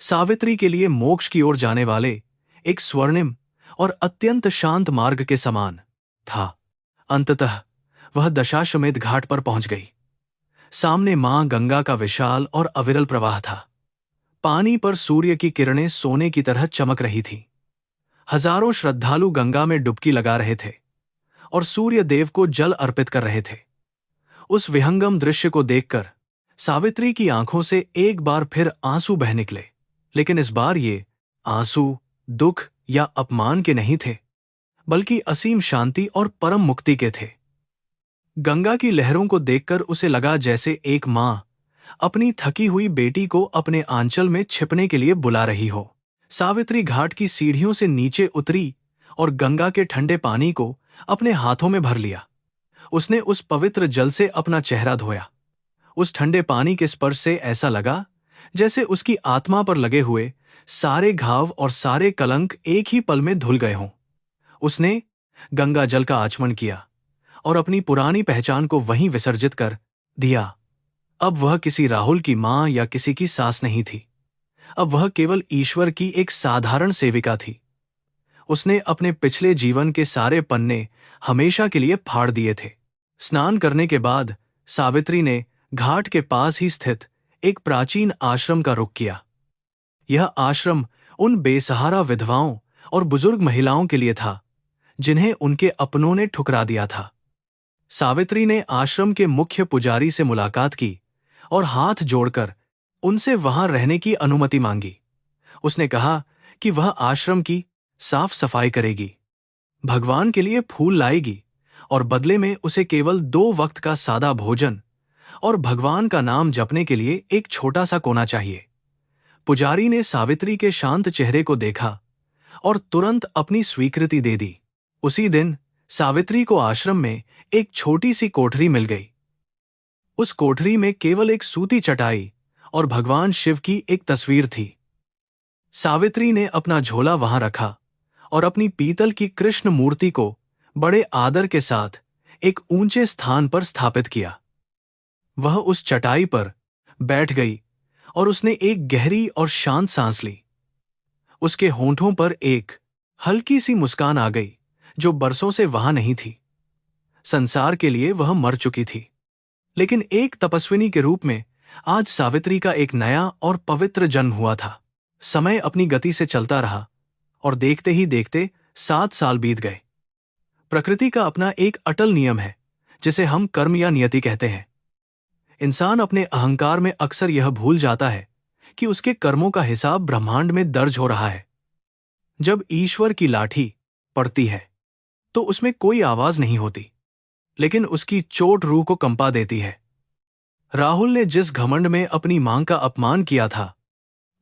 सावित्री के लिए मोक्ष की ओर जाने वाले एक स्वर्णिम और अत्यंत शांत मार्ग के समान था। अंततः वह दशाश्वमेध घाट पर पहुंच गई। सामने मां गंगा का विशाल और अविरल प्रवाह था। पानी पर सूर्य की किरणें सोने की तरह चमक रही थीं। हजारों श्रद्धालु गंगा में डुबकी लगा रहे थे और सूर्य देव को जल अर्पित कर रहे थे। उस विहंगम दृश्य को देखकर सावित्री की आंखों से एक बार फिर आंसू बह निकले, लेकिन इस बार ये आंसू दुख या अपमान के नहीं थे, बल्कि असीम शांति और परम मुक्ति के थे। गंगा की लहरों को देखकर उसे लगा जैसे एक मां अपनी थकी हुई बेटी को अपने आंचल में छिपने के लिए बुला रही हो। सावित्री घाट की सीढ़ियों से नीचे उतरी और गंगा के ठंडे पानी को अपने हाथों में भर लिया। उसने उस पवित्र जल से अपना चेहरा धोया। उस ठंडे पानी के स्पर्श से ऐसा लगा जैसे उसकी आत्मा पर लगे हुए सारे घाव और सारे कलंक एक ही पल में धुल गए हों। उसने गंगा जल का आचमन किया और अपनी पुरानी पहचान को वहीं विसर्जित कर दिया। अब वह किसी राहुल की मां या किसी की सास नहीं थी। अब वह केवल ईश्वर की एक साधारण सेविका थी। उसने अपने पिछले जीवन के सारे पन्ने हमेशा के लिए फाड़ दिए थे। स्नान करने के बाद सावित्री ने घाट के पास ही स्थित एक प्राचीन आश्रम का रुख किया। यह आश्रम उन बेसहारा विधवाओं और बुजुर्ग महिलाओं के लिए था जिन्हें उनके अपनों ने ठुकरा दिया था। सावित्री ने आश्रम के मुख्य पुजारी से मुलाकात की और हाथ जोड़कर उनसे वहां रहने की अनुमति मांगी। उसने कहा कि वह आश्रम की साफ सफाई करेगी, भगवान के लिए फूल लाएगी और बदले में उसे केवल 2 वक्त का सादा भोजन और भगवान का नाम जपने के लिए एक छोटा सा कोना चाहिए। पुजारी ने सावित्री के शांत चेहरे को देखा और तुरंत अपनी स्वीकृति दे दी। उसी दिन सावित्री को आश्रम में एक छोटी सी कोठरी मिल गई। उस कोठरी में केवल एक सूती चटाई और भगवान शिव की एक तस्वीर थी। सावित्री ने अपना झोला वहां रखा और अपनी पीतल की कृष्ण मूर्ति को बड़े आदर के साथ एक ऊंचे स्थान पर स्थापित किया। वह उस चटाई पर बैठ गई और उसने एक गहरी और शांत सांस ली। उसके होंठों पर एक हल्की सी मुस्कान आ गई जो बरसों से वहां नहीं थी। संसार के लिए वह मर चुकी थी, लेकिन एक तपस्विनी के रूप में आज सावित्री का एक नया और पवित्र जन्म हुआ था। समय अपनी गति से चलता रहा और देखते ही देखते 7 साल बीत गए। प्रकृति का अपना एक अटल नियम है जिसे हम कर्म या नियति कहते हैं। इंसान अपने अहंकार में अक्सर यह भूल जाता है कि उसके कर्मों का हिसाब ब्रह्मांड में दर्ज हो रहा है। जब ईश्वर की लाठी पड़ती है तो उसमें कोई आवाज नहीं होती, लेकिन उसकी चोट रूह को कंपा देती है। राहुल ने जिस घमंड में अपनी मां का अपमान किया था,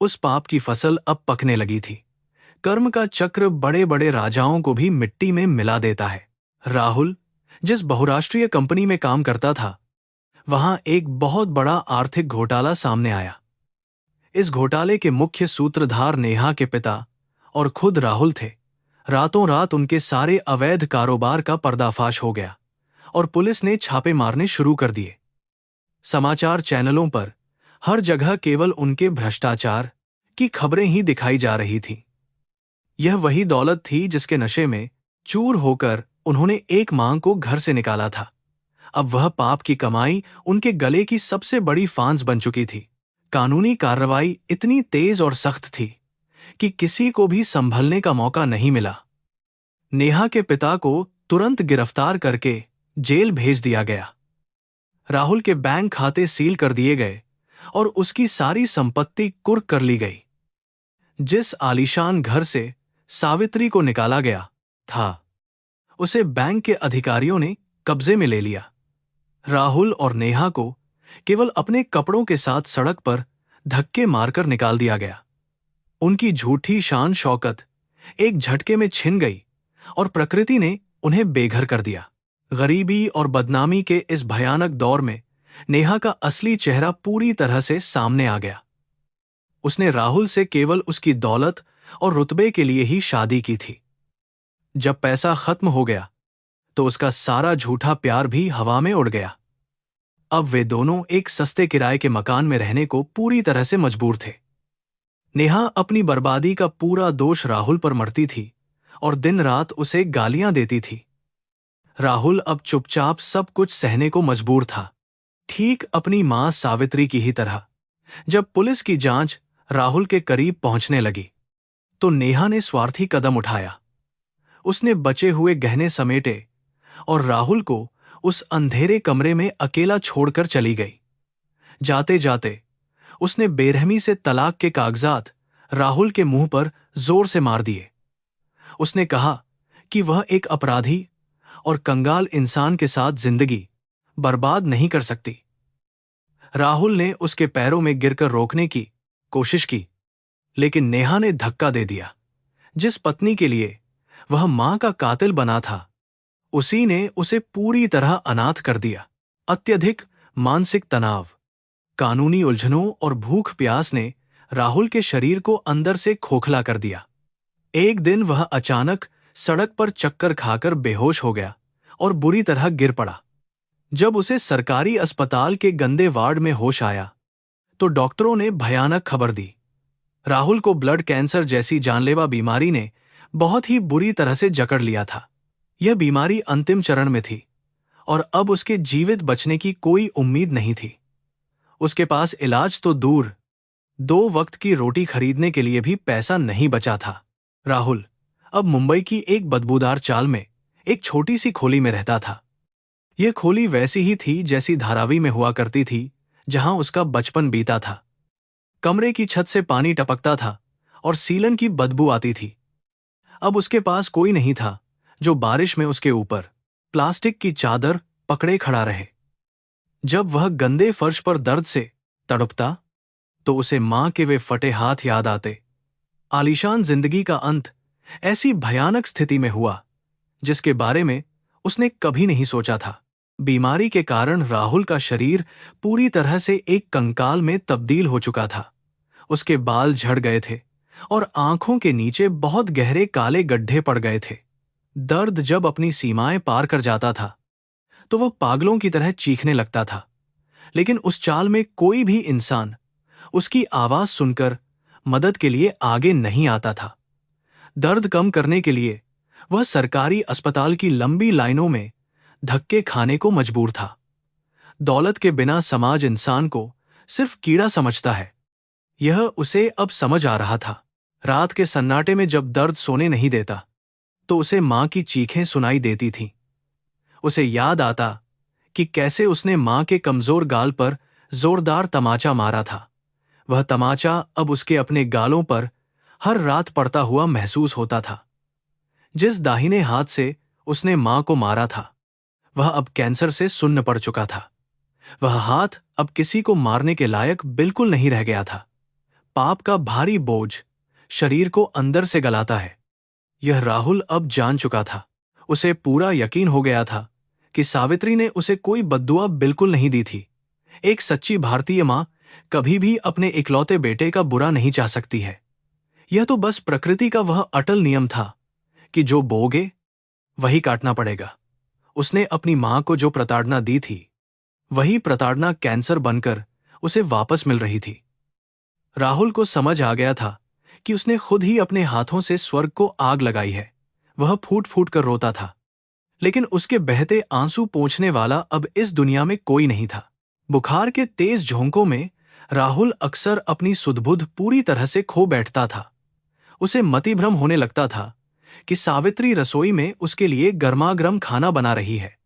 उस पाप की फसल अब पकने लगी थी। कर्म का चक्र बड़े बड़े राजाओं को भी मिट्टी में मिला देता है। राहुल जिस बहुराष्ट्रीय कंपनी में काम करता था, वहां एक बहुत बड़ा आर्थिक घोटाला सामने आया। इस घोटाले के मुख्य सूत्रधार नेहा के पिता और खुद राहुल थे। रातों रात उनके सारे अवैध कारोबार का पर्दाफाश हो गया और पुलिस ने छापे मारने शुरू कर दिए। समाचार चैनलों पर हर जगह केवल उनके भ्रष्टाचार की खबरें ही दिखाई जा रही थीं। यह वही दौलत थी जिसके नशे में चूर होकर उन्होंने एक मां को घर से निकाला था। अब वह पाप की कमाई उनके गले की सबसे बड़ी फांस बन चुकी थी। कानूनी कार्रवाई इतनी तेज और सख्त थी कि किसी को भी संभलने का मौका नहीं मिला। नेहा के पिता को तुरंत गिरफ्तार करके जेल भेज दिया गया। राहुल के बैंक खाते सील कर दिए गए और उसकी सारी संपत्ति कुर्क कर ली गई। जिस आलीशान घर से सावित्री को निकाला गया था, उसे बैंक के अधिकारियों ने कब्जे में ले लिया। राहुल और नेहा को केवल अपने कपड़ों के साथ सड़क पर धक्के मारकर निकाल दिया गया। उनकी झूठी शान शौकत एक झटके में छिन गई और प्रकृति ने उन्हें बेघर कर दिया। गरीबी और बदनामी के इस भयानक दौर में नेहा का असली चेहरा पूरी तरह से सामने आ गया। उसने राहुल से केवल उसकी दौलत और रुतबे के लिए ही शादी की थी। जब पैसा खत्म हो गया तो उसका सारा झूठा प्यार भी हवा में उड़ गया। अब वे दोनों एक सस्ते किराए के मकान में रहने को पूरी तरह से मजबूर थे। नेहा अपनी बर्बादी का पूरा दोष राहुल पर मढ़ती थी और दिन रात उसे गालियां देती थी। राहुल अब चुपचाप सब कुछ सहने को मजबूर था, ठीक अपनी मां सावित्री की ही तरह। जब पुलिस की जांच राहुल के करीब पहुंचने लगी तो नेहा ने स्वार्थी कदम उठाया। उसने बचे हुए गहने समेटे और राहुल को उस अंधेरे कमरे में अकेला छोड़कर चली गई। जाते जाते उसने बेरहमी से तलाक के कागजात राहुल के मुंह पर जोर से मार दिए। उसने कहा कि वह एक अपराधी और कंगाल इंसान के साथ जिंदगी बर्बाद नहीं कर सकती। राहुल ने उसके पैरों में गिरकर रोकने की कोशिश की, लेकिन नेहा ने धक्का दे दिया। जिस पत्नी के लिए वह मां का कातिल बना था, उसी ने उसे पूरी तरह अनाथ कर दिया। अत्यधिक मानसिक तनाव, कानूनी उलझनों और भूख प्यास ने राहुल के शरीर को अंदर से खोखला कर दिया। एक दिन वह अचानक सड़क पर चक्कर खाकर बेहोश हो गया और बुरी तरह गिर पड़ा। जब उसे सरकारी अस्पताल के गंदे वार्ड में होश आया तो डॉक्टरों ने भयानक खबर दी। राहुल को ब्लड कैंसर जैसी जानलेवा बीमारी ने बहुत ही बुरी तरह से जकड़ लिया था। यह बीमारी अंतिम चरण में थी और अब उसके जीवित बचने की कोई उम्मीद नहीं थी। उसके पास इलाज तो दूर, 2 वक्त की रोटी खरीदने के लिए भी पैसा नहीं बचा था। राहुल अब मुंबई की एक बदबूदार चाल में एक छोटी सी खोली में रहता था। यह खोली वैसी ही थी जैसी धारावी में हुआ करती थी जहां उसका बचपन बीता था। कमरे की छत से पानी टपकता था और सीलन की बदबू आती थी। अब उसके पास कोई नहीं था जो बारिश में उसके ऊपर प्लास्टिक की चादर पकड़े खड़ा रहे। जब वह गंदे फर्श पर दर्द से तड़पता तो उसे मां के वे फटे हाथ याद आते। आलीशान जिंदगी का अंत ऐसी भयानक स्थिति में हुआ जिसके बारे में उसने कभी नहीं सोचा था। बीमारी के कारण राहुल का शरीर पूरी तरह से एक कंकाल में तब्दील हो चुका था। उसके बाल झड़ गए थे और आंखों के नीचे बहुत गहरे काले गड्ढे पड़ गए थे। दर्द जब अपनी सीमाएं पार कर जाता था तो वह पागलों की तरह चीखने लगता था, लेकिन उस चाल में कोई भी इंसान उसकी आवाज सुनकर मदद के लिए आगे नहीं आता था। दर्द कम करने के लिए वह सरकारी अस्पताल की लंबी लाइनों में धक्के खाने को मजबूर था। दौलत के बिना समाज इंसान को सिर्फ कीड़ा समझता है, यह उसे अब समझ आ रहा था। रात के सन्नाटे में जब दर्द सोने नहीं देता तो उसे मां की चीखें सुनाई देती थीं। उसे याद आता कि कैसे उसने मां के कमजोर गाल पर जोरदार तमाचा मारा था। वह तमाचा अब उसके अपने गालों पर हर रात पड़ता हुआ महसूस होता था। जिस दाहिने हाथ से उसने मां को मारा था वह अब कैंसर से सुन्न पड़ चुका था। वह हाथ अब किसी को मारने के लायक बिल्कुल नहीं रह गया था। पाप का भारी बोझ शरीर को अंदर से गलाता है, यह राहुल अब जान चुका था। उसे पूरा यकीन हो गया था कि सावित्री ने उसे कोई बद्दुआ बिल्कुल नहीं दी थी। एक सच्ची भारतीय मां कभी भी अपने इकलौते बेटे का बुरा नहीं चाह सकती है। यह तो बस प्रकृति का वह अटल नियम था कि जो बोगे वही काटना पड़ेगा। उसने अपनी मां को जो प्रताड़ना दी थी वही प्रताड़ना कैंसर बनकर उसे वापस मिल रही थी। राहुल को समझ आ गया था कि उसने खुद ही अपने हाथों से स्वर्ग को आग लगाई है। वह फूट फूट कर रोता था, लेकिन उसके बहते आंसू पोंछने वाला अब इस दुनिया में कोई नहीं था। बुखार के तेज झोंकों में राहुल अक्सर अपनी सुध-बुध पूरी तरह से खो बैठता था। उसे मतिभ्रम होने लगता था कि सावित्री रसोई में उसके लिए गर्मागर्म खाना बना रही है।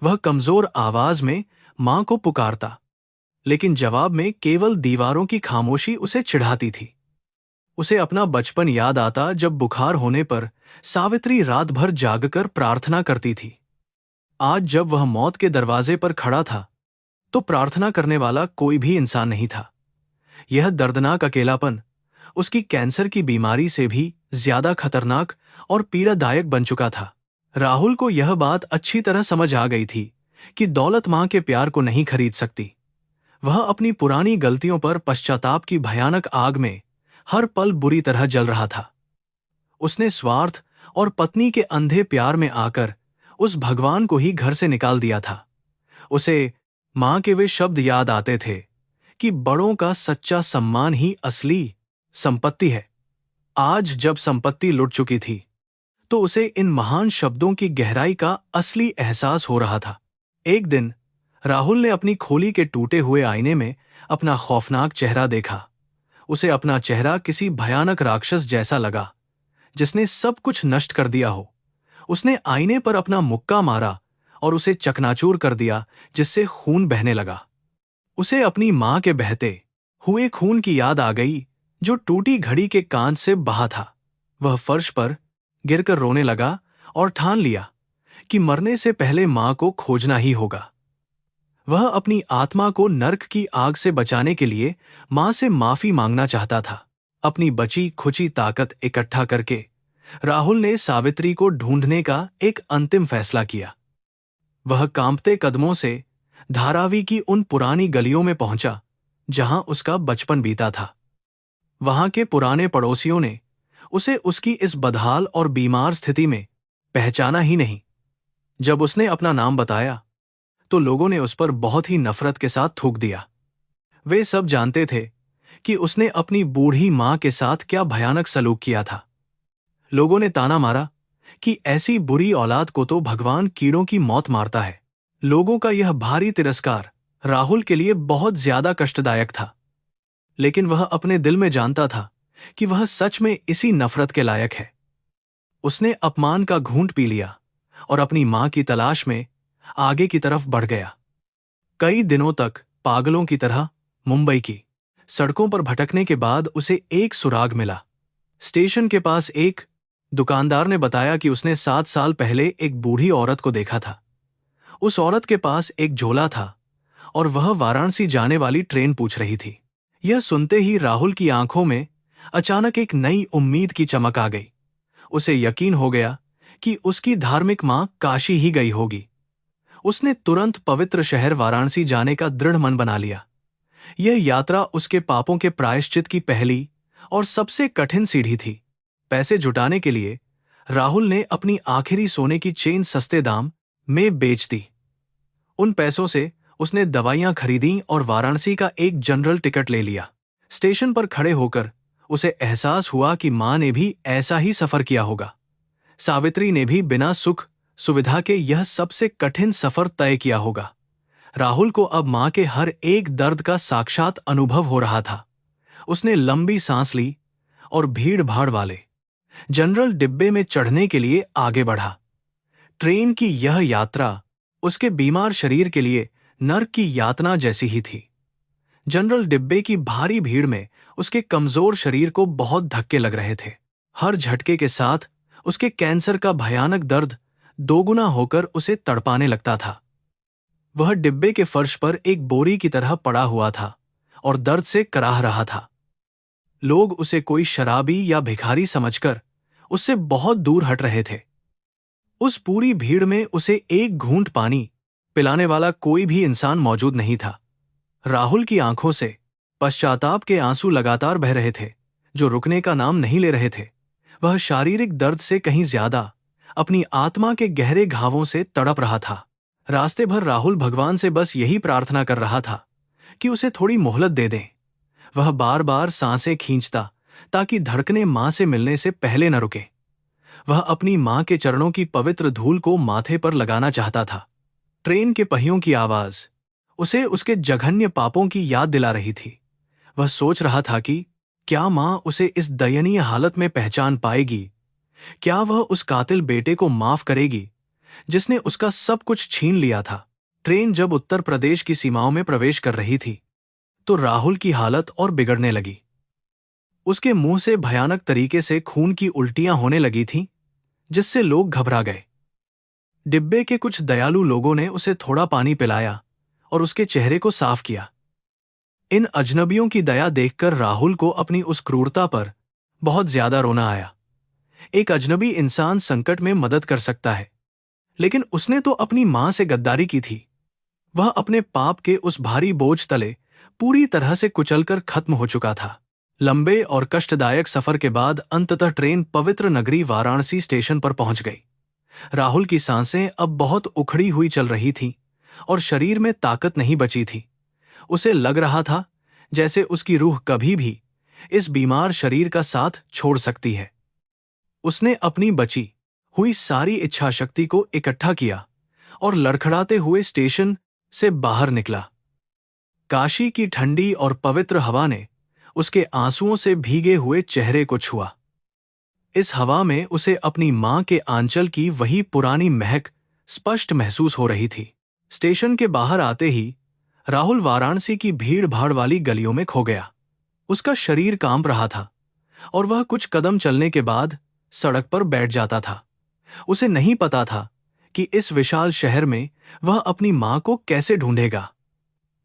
वह कमजोर आवाज में मां को पुकारता, लेकिन जवाब में केवल दीवारों की खामोशी उसे चिढ़ाती थी। उसे अपना बचपन याद आता जब बुखार होने पर सावित्री रात भर जागकर प्रार्थना करती थी। आज जब वह मौत के दरवाजे पर खड़ा था तो प्रार्थना करने वाला कोई भी इंसान नहीं था। यह दर्दनाक अकेलापन उसकी कैंसर की बीमारी से भी ज्यादा खतरनाक और पीड़ादायक बन चुका था। राहुल को यह बात अच्छी तरह समझ आ गई थी कि दौलत मां के प्यार को नहीं खरीद सकती। वह अपनी पुरानी गलतियों पर पश्चाताप की भयानक आग में हर पल बुरी तरह जल रहा था। उसने स्वार्थ और पत्नी के अंधे प्यार में आकर उस भगवान को ही घर से निकाल दिया था। उसे मां के वे शब्द याद आते थे कि बड़ों का सच्चा सम्मान ही असली संपत्ति है। आज जब संपत्ति लुट चुकी थी तो उसे इन महान शब्दों की गहराई का असली एहसास हो रहा था। एक दिन राहुल ने अपनी खोली के टूटे हुए आईने में अपना खौफनाक चेहरा देखा। उसे अपना चेहरा किसी भयानक राक्षस जैसा लगा जिसने सब कुछ नष्ट कर दिया हो। उसने आईने पर अपना मुक्का मारा और उसे चकनाचूर कर दिया, जिससे खून बहने लगा। उसे अपनी मां के बहते हुए खून की याद आ गई जो टूटी घड़ी के कांच से बहा था। वह फर्श पर गिरकर रोने लगा और ठान लिया कि मरने से पहले मां को खोजना ही होगा। वह अपनी आत्मा को नर्क की आग से बचाने के लिए मां से माफी मांगना चाहता था। अपनी बची खुची ताकत इकट्ठा करके राहुल ने सावित्री को ढूंढने का एक अंतिम फैसला किया। वह कांपते कदमों से धारावी की उन पुरानी गलियों में पहुंचा जहां उसका बचपन बीता था। वहां के पुराने पड़ोसियों ने उसे उसकी इस बदहाल और बीमार स्थिति में पहचाना ही नहीं। जब उसने अपना नाम बताया तो लोगों ने उस पर बहुत ही नफरत के साथ थूक दिया। वे सब जानते थे कि उसने अपनी बूढ़ी मां के साथ क्या भयानक सलूक किया था। लोगों ने ताना मारा कि ऐसी बुरी औलाद को तो भगवान कीड़ों की मौत मारता है। लोगों का यह भारी तिरस्कार राहुल के लिए बहुत ज्यादा कष्टदायक था, लेकिन वह अपने दिल में जानता था कि वह सच में इसी नफरत के लायक है। उसने अपमान का घूंट पी लिया और अपनी मां की तलाश में आगे की तरफ बढ़ गया। कई दिनों तक पागलों की तरह मुंबई की सड़कों पर भटकने के बाद उसे एक सुराग मिला। स्टेशन के पास एक दुकानदार ने बताया कि उसने 7 साल पहले एक बूढ़ी औरत को देखा था। उस औरत के पास एक झोला था और वह वाराणसी जाने वाली ट्रेन पूछ रही थी। यह सुनते ही राहुल की आंखों में अचानक एक नई उम्मीद की चमक आ गई। उसे यकीन हो गया कि उसकी धार्मिक मां काशी ही गई होगी। उसने तुरंत पवित्र शहर वाराणसी जाने का दृढ़ मन बना लिया। यह यात्रा उसके पापों के प्रायश्चित की पहली और सबसे कठिन सीढ़ी थी। पैसे जुटाने के लिए राहुल ने अपनी आखिरी सोने की चेन सस्ते दाम में बेच दी। उन पैसों से उसने दवाइयां खरीदी और वाराणसी का एक जनरल टिकट ले लिया। स्टेशन पर खड़े होकर उसे एहसास हुआ कि मां ने भी ऐसा ही सफर किया होगा। सावित्री ने भी बिना सुख सुविधा के यह सबसे कठिन सफर तय किया होगा। राहुल को अब मां के हर एक दर्द का साक्षात अनुभव हो रहा था। उसने लंबी सांस ली और भीड़ भाड़ वाले जनरल डिब्बे में चढ़ने के लिए आगे बढ़ा। ट्रेन की यह यात्रा उसके बीमार शरीर के लिए नर्क की यातना जैसी ही थी। जनरल डिब्बे की भारी भीड़ में उसके कमजोर शरीर को बहुत धक्के लग रहे थे। हर झटके के साथ उसके कैंसर का भयानक दर्द दोगुना होकर उसे तड़पाने लगता था। वह डिब्बे के फर्श पर एक बोरी की तरह पड़ा हुआ था और दर्द से कराह रहा था। लोग उसे कोई शराबी या भिखारी समझकर उससे बहुत दूर हट रहे थे। उस पूरी भीड़ में उसे एक घूंट पानी पिलाने वाला कोई भी इंसान मौजूद नहीं था। राहुल की आंखों से पश्चाताप के आंसू लगातार बह रहे थे, जो रुकने का नाम नहीं ले रहे थे। वह शारीरिक दर्द से कहीं ज्यादा अपनी आत्मा के गहरे घावों से तड़प रहा था। रास्ते भर राहुल भगवान से बस यही प्रार्थना कर रहा था कि उसे थोड़ी मोहलत दे दें। वह बार बार सांसें खींचता ताकि धड़कनें मां से मिलने से पहले न रुके। वह अपनी मां के चरणों की पवित्र धूल को माथे पर लगाना चाहता था। ट्रेन के पहियों की आवाज उसे उसके जघन्य पापों की याद दिला रही थी। वह सोच रहा था कि क्या मां उसे इस दयनीय हालत में पहचान पाएगी? क्या वह उस कातिल बेटे को माफ करेगी जिसने उसका सब कुछ छीन लिया था? ट्रेन जब उत्तर प्रदेश की सीमाओं में प्रवेश कर रही थी तो राहुल की हालत और बिगड़ने लगी। उसके मुंह से भयानक तरीके से खून की उल्टियां होने लगी थीं, जिससे लोग घबरा गए। डिब्बे के कुछ दयालु लोगों ने उसे थोड़ा पानी पिलाया और उसके चेहरे को साफ किया। इन अजनबियों की दया देखकर राहुल को अपनी उस क्रूरता पर बहुत ज्यादा रोना आया। एक अजनबी इंसान संकट में मदद कर सकता है, लेकिन उसने तो अपनी मां से गद्दारी की थी। वह अपने पाप के उस भारी बोझ तले पूरी तरह से कुचलकर खत्म हो चुका था। लंबे और कष्टदायक सफर के बाद अंततः ट्रेन पवित्र नगरी वाराणसी स्टेशन पर पहुंच गई। राहुल की सांसें अब बहुत उखड़ी हुई चल रही थीं और शरीर में ताकत नहीं बची थी। उसे लग रहा था जैसे उसकी रूह कभी भी इस बीमार शरीर का साथ छोड़ सकती है। उसने अपनी बची हुई सारी इच्छा शक्ति को इकट्ठा किया और लड़खड़ाते हुए स्टेशन से बाहर निकला। काशी की ठंडी और पवित्र हवा ने उसके आंसुओं से भीगे हुए चेहरे को छुआ। इस हवा में उसे अपनी मां के आंचल की वही पुरानी महक स्पष्ट महसूस हो रही थी। स्टेशन के बाहर आते ही राहुल वाराणसी की भीड़ भाड़ वाली गलियों में खो गया। उसका शरीर कांप रहा था और वह कुछ कदम चलने के बाद सड़क पर बैठ जाता था। उसे नहीं पता था कि इस विशाल शहर में वह अपनी मां को कैसे ढूंढेगा।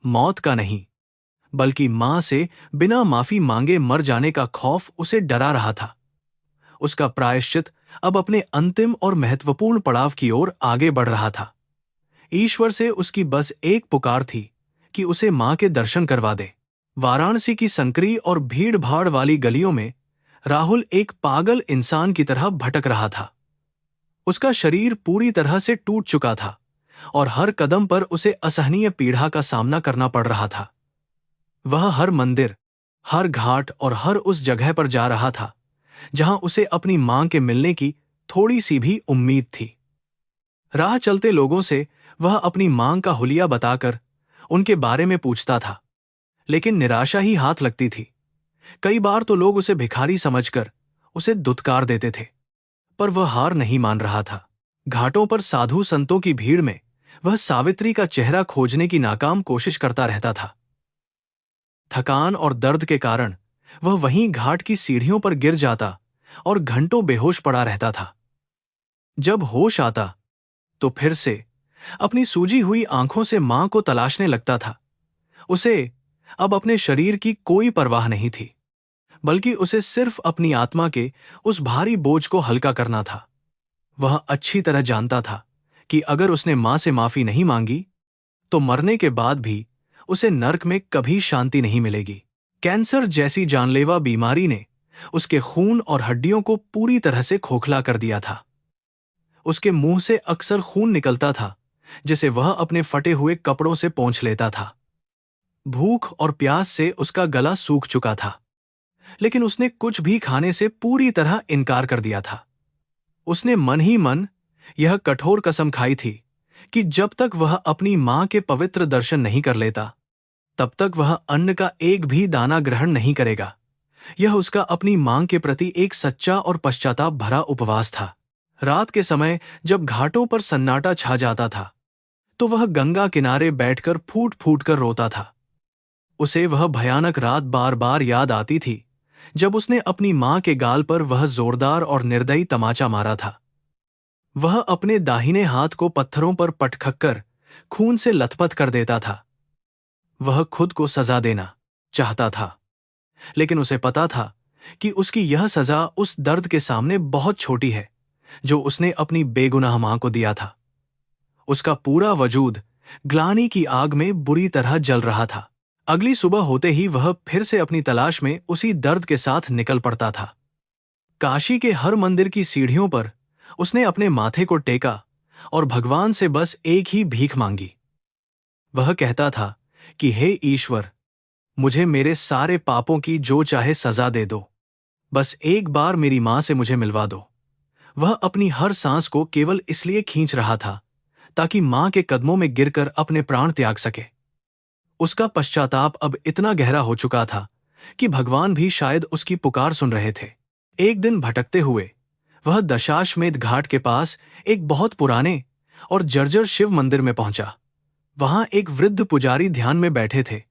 मौत का नहीं, बल्कि मां से बिना माफी मांगे मर जाने का खौफ उसे डरा रहा था। उसका प्रायश्चित अब अपने अंतिम और महत्वपूर्ण पड़ाव की ओर आगे बढ़ रहा था। ईश्वर से उसकी बस एक पुकार थी कि उसे मां के दर्शन करवा दे। वाराणसी की संकरी और भीड़ भाड़ वाली गलियों में राहुल एक पागल इंसान की तरह भटक रहा था। उसका शरीर पूरी तरह से टूट चुका था और हर कदम पर उसे असहनीय पीड़ा का सामना करना पड़ रहा था। वह हर मंदिर, हर घाट और हर उस जगह पर जा रहा था जहां उसे अपनी मां के मिलने की थोड़ी सी भी उम्मीद थी। राह चलते लोगों से वह अपनी मांग का हुलिया बताकर उनके बारे में पूछता था, लेकिन निराशा ही हाथ लगती थी। कई बार तो लोग उसे भिखारी समझकर उसे दुत्कार देते थे, पर वह हार नहीं मान रहा था। घाटों पर साधु संतों की भीड़ में वह सावित्री का चेहरा खोजने की नाकाम कोशिश करता रहता था। थकान और दर्द के कारण वह वहीं घाट की सीढ़ियों पर गिर जाता और घंटों बेहोश पड़ा रहता था। जब होश आता तो फिर से अपनी सूजी हुई आंखों से मां को तलाशने लगता था। उसे अब अपने शरीर की कोई परवाह नहीं थी। बल्कि उसे सिर्फ अपनी आत्मा के उस भारी बोझ को हल्का करना था। वह अच्छी तरह जानता था कि अगर उसने मां से माफी नहीं मांगी तो मरने के बाद भी उसे नर्क में कभी शांति नहीं मिलेगी। कैंसर जैसी जानलेवा बीमारी ने उसके खून और हड्डियों को पूरी तरह से खोखला कर दिया था। उसके मुंह से अक्सर खून निकलता था, जिसे वह अपने फटे हुए कपड़ों से पोंछ लेता था। भूख और प्यास से उसका गला सूख चुका था, लेकिन उसने कुछ भी खाने से पूरी तरह इनकार कर दिया था। उसने मन ही मन यह कठोर कसम खाई थी कि जब तक वह अपनी मां के पवित्र दर्शन नहीं कर लेता, तब तक वह अन्न का एक भी दाना ग्रहण नहीं करेगा। यह उसका अपनी मां के प्रति एक सच्चा और पश्चाताप भरा उपवास था। रात के समय जब घाटों पर सन्नाटा छा जाता था, तो वह गंगा किनारे बैठकर फूट फूट कर रोता था। उसे वह भयानक रात बार बार याद आती थी, जब उसने अपनी मां के गाल पर वह जोरदार और निर्दयी तमाचा मारा था। वह अपने दाहिने हाथ को पत्थरों पर पटखकर खून से लथपथ कर देता था। वह खुद को सजा देना चाहता था, लेकिन उसे पता था कि उसकी यह सजा उस दर्द के सामने बहुत छोटी है जो उसने अपनी बेगुनाह मां को दिया था। उसका पूरा वजूद ग्लानि की आग में बुरी तरह जल रहा था। अगली सुबह होते ही वह फिर से अपनी तलाश में उसी दर्द के साथ निकल पड़ता था। काशी के हर मंदिर की सीढ़ियों पर उसने अपने माथे को टेका और भगवान से बस एक ही भीख मांगी। वह कहता था कि हे ईश्वर, मुझे मेरे सारे पापों की जो चाहे सजा दे दो, बस एक बार मेरी मां से मुझे मिलवा दो। वह अपनी हर सांस को केवल इसलिए खींच रहा था ताकि मां के कदमों में गिरकर अपने प्राण त्याग सके। उसका पश्चाताप अब इतना गहरा हो चुका था कि भगवान भी शायद उसकी पुकार सुन रहे थे। एक दिन भटकते हुए वह दशाश्वमेध घाट के पास एक बहुत पुराने और जर्जर शिव मंदिर में पहुंचा। वहां एक वृद्ध पुजारी ध्यान में बैठे थे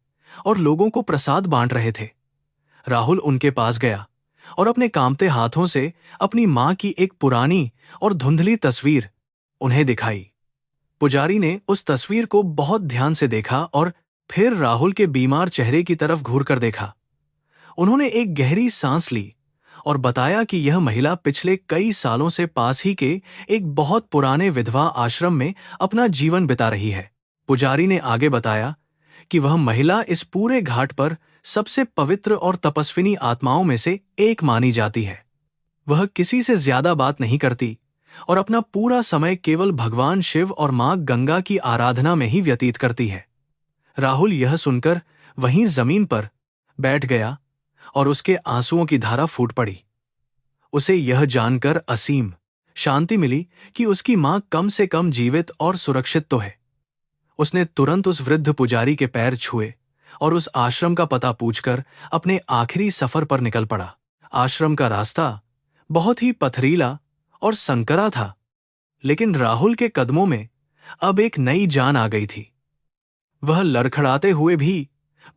और लोगों को प्रसाद बांट रहे थे। राहुल उनके पास गया और अपने कांपते हाथों से अपनी मां की एक पुरानी और धुंधली तस्वीर उन्हें दिखाई। पुजारी ने उस तस्वीर को बहुत ध्यान से देखा और फिर राहुल के बीमार चेहरे की तरफ घूरकर देखा। उन्होंने एक गहरी सांस ली और बताया कि यह महिला पिछले कई सालों से पास ही के एक बहुत पुराने विधवा आश्रम में अपना जीवन बिता रही है। पुजारी ने आगे बताया कि वह महिला इस पूरे घाट पर सबसे पवित्र और तपस्विनी आत्माओं में से एक मानी जाती है। वह किसी से ज्यादा बात नहीं करती और अपना पूरा समय केवल भगवान शिव और मां गंगा की आराधना में ही व्यतीत करती है। राहुल यह सुनकर वहीं जमीन पर बैठ गया और उसके आंसुओं की धारा फूट पड़ी। उसे यह जानकर असीम शांति मिली कि उसकी मां कम से कम जीवित और सुरक्षित तो है। उसने तुरंत उस वृद्ध पुजारी के पैर छुए और उस आश्रम का पता पूछकर अपने आखिरी सफर पर निकल पड़ा। आश्रम का रास्ता बहुत ही पथरीला और संकरा था, लेकिन राहुल के कदमों में अब एक नई जान आ गई थी। वह लड़खड़ाते हुए भी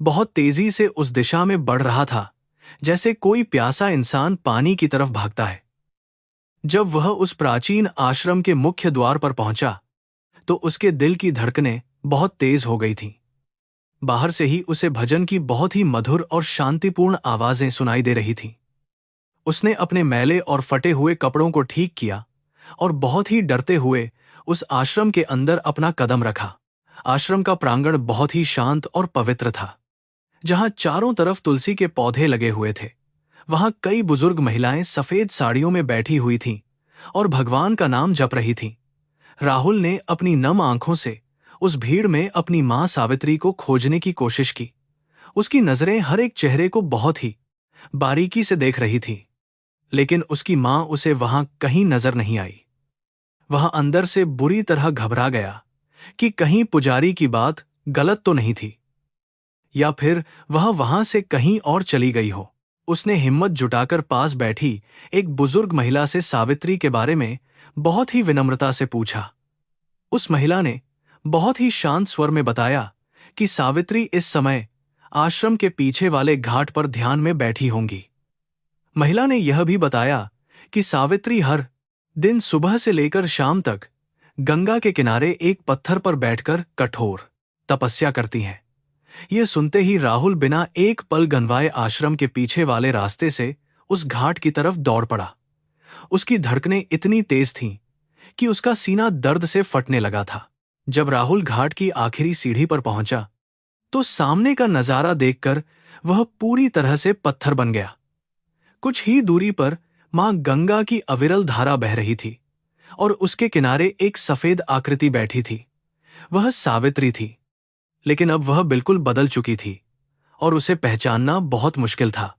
बहुत तेजी से उस दिशा में बढ़ रहा था, जैसे कोई प्यासा इंसान पानी की तरफ भागता है। जब वह उस प्राचीन आश्रम के मुख्य द्वार पर पहुंचा, तो उसके दिल की धड़कनें बहुत तेज हो गई थीं। बाहर से ही उसे भजन की बहुत ही मधुर और शांतिपूर्ण आवाजें सुनाई दे रही थीं। उसने अपने मैले और फटे हुए कपड़ों को ठीक किया और बहुत ही डरते हुए उस आश्रम के अंदर अपना कदम रखा। आश्रम का प्रांगण बहुत ही शांत और पवित्र था। जहां चारों तरफ तुलसी के पौधे लगे हुए थे, वहां कई बुजुर्ग महिलाएं सफेद साड़ियों में बैठी हुई थीं और भगवान का नाम जप रही थीं। राहुल ने अपनी नम आंखों से उस भीड़ में अपनी मां सावित्री को खोजने की कोशिश की। उसकी नजरें हर एक चेहरे को बहुत ही बारीकी से देख रही थी, लेकिन उसकी मां उसे वहां कहीं नजर नहीं आई। वह अंदर से बुरी तरह घबरा गया कि कहीं पुजारी की बात गलत तो नहीं थी, या फिर वह वहां से कहीं और चली गई हो। उसने हिम्मत जुटाकर पास बैठी एक बुजुर्ग महिला से सावित्री के बारे में बहुत ही विनम्रता से पूछा। उस महिला ने बहुत ही शांत स्वर में बताया कि सावित्री इस समय आश्रम के पीछे वाले घाट पर ध्यान में बैठी होंगी। महिला ने यह भी बताया कि सावित्री हर दिन सुबह से लेकर शाम तक गंगा के किनारे एक पत्थर पर बैठकर कठोर तपस्या करती हैं। यह सुनते ही राहुल बिना एक पल गंवाए आश्रम के पीछे वाले रास्ते से उस घाट की तरफ दौड़ पड़ा। उसकी धड़कनें इतनी तेज थीं कि उसका सीना दर्द से फटने लगा था। जब राहुल घाट की आखिरी सीढ़ी पर पहुंचा तो सामने का नजारा देखकर वह पूरी तरह से पत्थर बन गया। कुछ ही दूरी पर मां गंगा की अविरल धारा बह रही थी और उसके किनारे एक सफेद आकृति बैठी थी। वह सावित्री थी, लेकिन अब वह बिल्कुल बदल चुकी थी और उसे पहचानना बहुत मुश्किल था।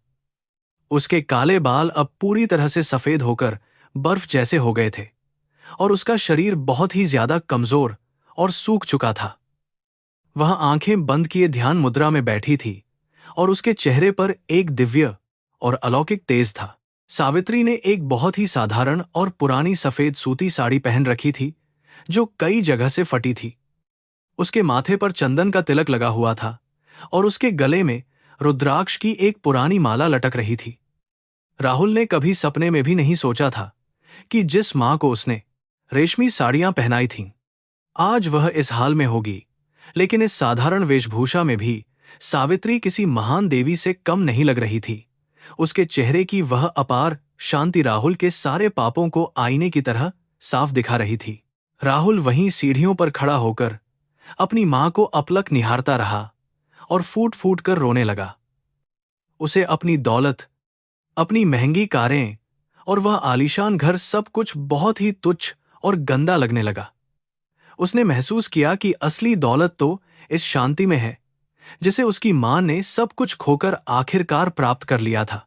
उसके काले बाल अब पूरी तरह से सफेद होकर बर्फ जैसे हो गए थे और उसका शरीर बहुत ही ज्यादा कमजोर और सूख चुका था। वह आंखें बंद किए ध्यान मुद्रा में बैठी थी और उसके चेहरे पर एक दिव्य और अलौकिक तेज था। सावित्री ने एक बहुत ही साधारण और पुरानी सफेद सूती साड़ी पहन रखी थी जो कई जगह से फटी थी। उसके माथे पर चंदन का तिलक लगा हुआ था और उसके गले में रुद्राक्ष की एक पुरानी माला लटक रही थी। राहुल ने कभी सपने में भी नहीं सोचा था कि जिस मां को उसने रेशमी साड़ियां पहनाई थीं, आज वह इस हाल में होगी। लेकिन इस साधारण वेशभूषा में भी सावित्री किसी महान देवी से कम नहीं लग रही थी। उसके चेहरे की वह अपार शांति राहुल के सारे पापों को आईने की तरह साफ दिखा रही थी। राहुल वहीं सीढ़ियों पर खड़ा होकर अपनी मां को अपलक निहारता रहा और फूट फूट कर रोने लगा। उसे अपनी दौलत, अपनी महंगी कारें और वह आलीशान घर सब कुछ बहुत ही तुच्छ और गंदा लगने लगा। उसने महसूस किया कि असली दौलत तो इस शांति में है जिसे उसकी मां ने सब कुछ खोकर आखिरकार प्राप्त कर लिया था।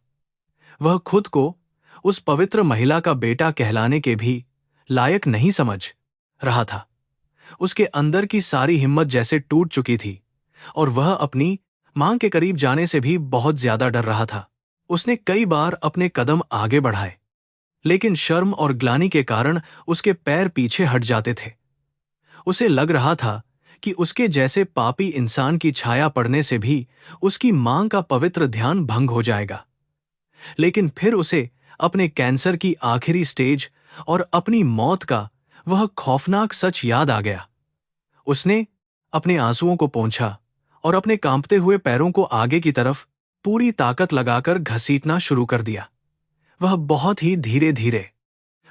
वह खुद को उस पवित्र महिला का बेटा कहलाने के भी लायक नहीं समझ रहा था। उसके अंदर की सारी हिम्मत जैसे टूट चुकी थी और वह अपनी मां के करीब जाने से भी बहुत ज्यादा डर रहा था। उसने कई बार अपने कदम आगे बढ़ाए, लेकिन शर्म और ग्लानि के कारण उसके पैर पीछे हट जाते थे। उसे लग रहा था कि उसके जैसे पापी इंसान की छाया पड़ने से भी उसकी मां का पवित्र ध्यान भंग हो जाएगा। लेकिन फिर उसे अपने कैंसर की आखिरी स्टेज और अपनी मौत का वह खौफनाक सच याद आ गया। उसने अपने आंसुओं को पोंछा और अपने कांपते हुए पैरों को आगे की तरफ पूरी ताकत लगाकर घसीटना शुरू कर दिया। वह बहुत ही धीरे धीरे,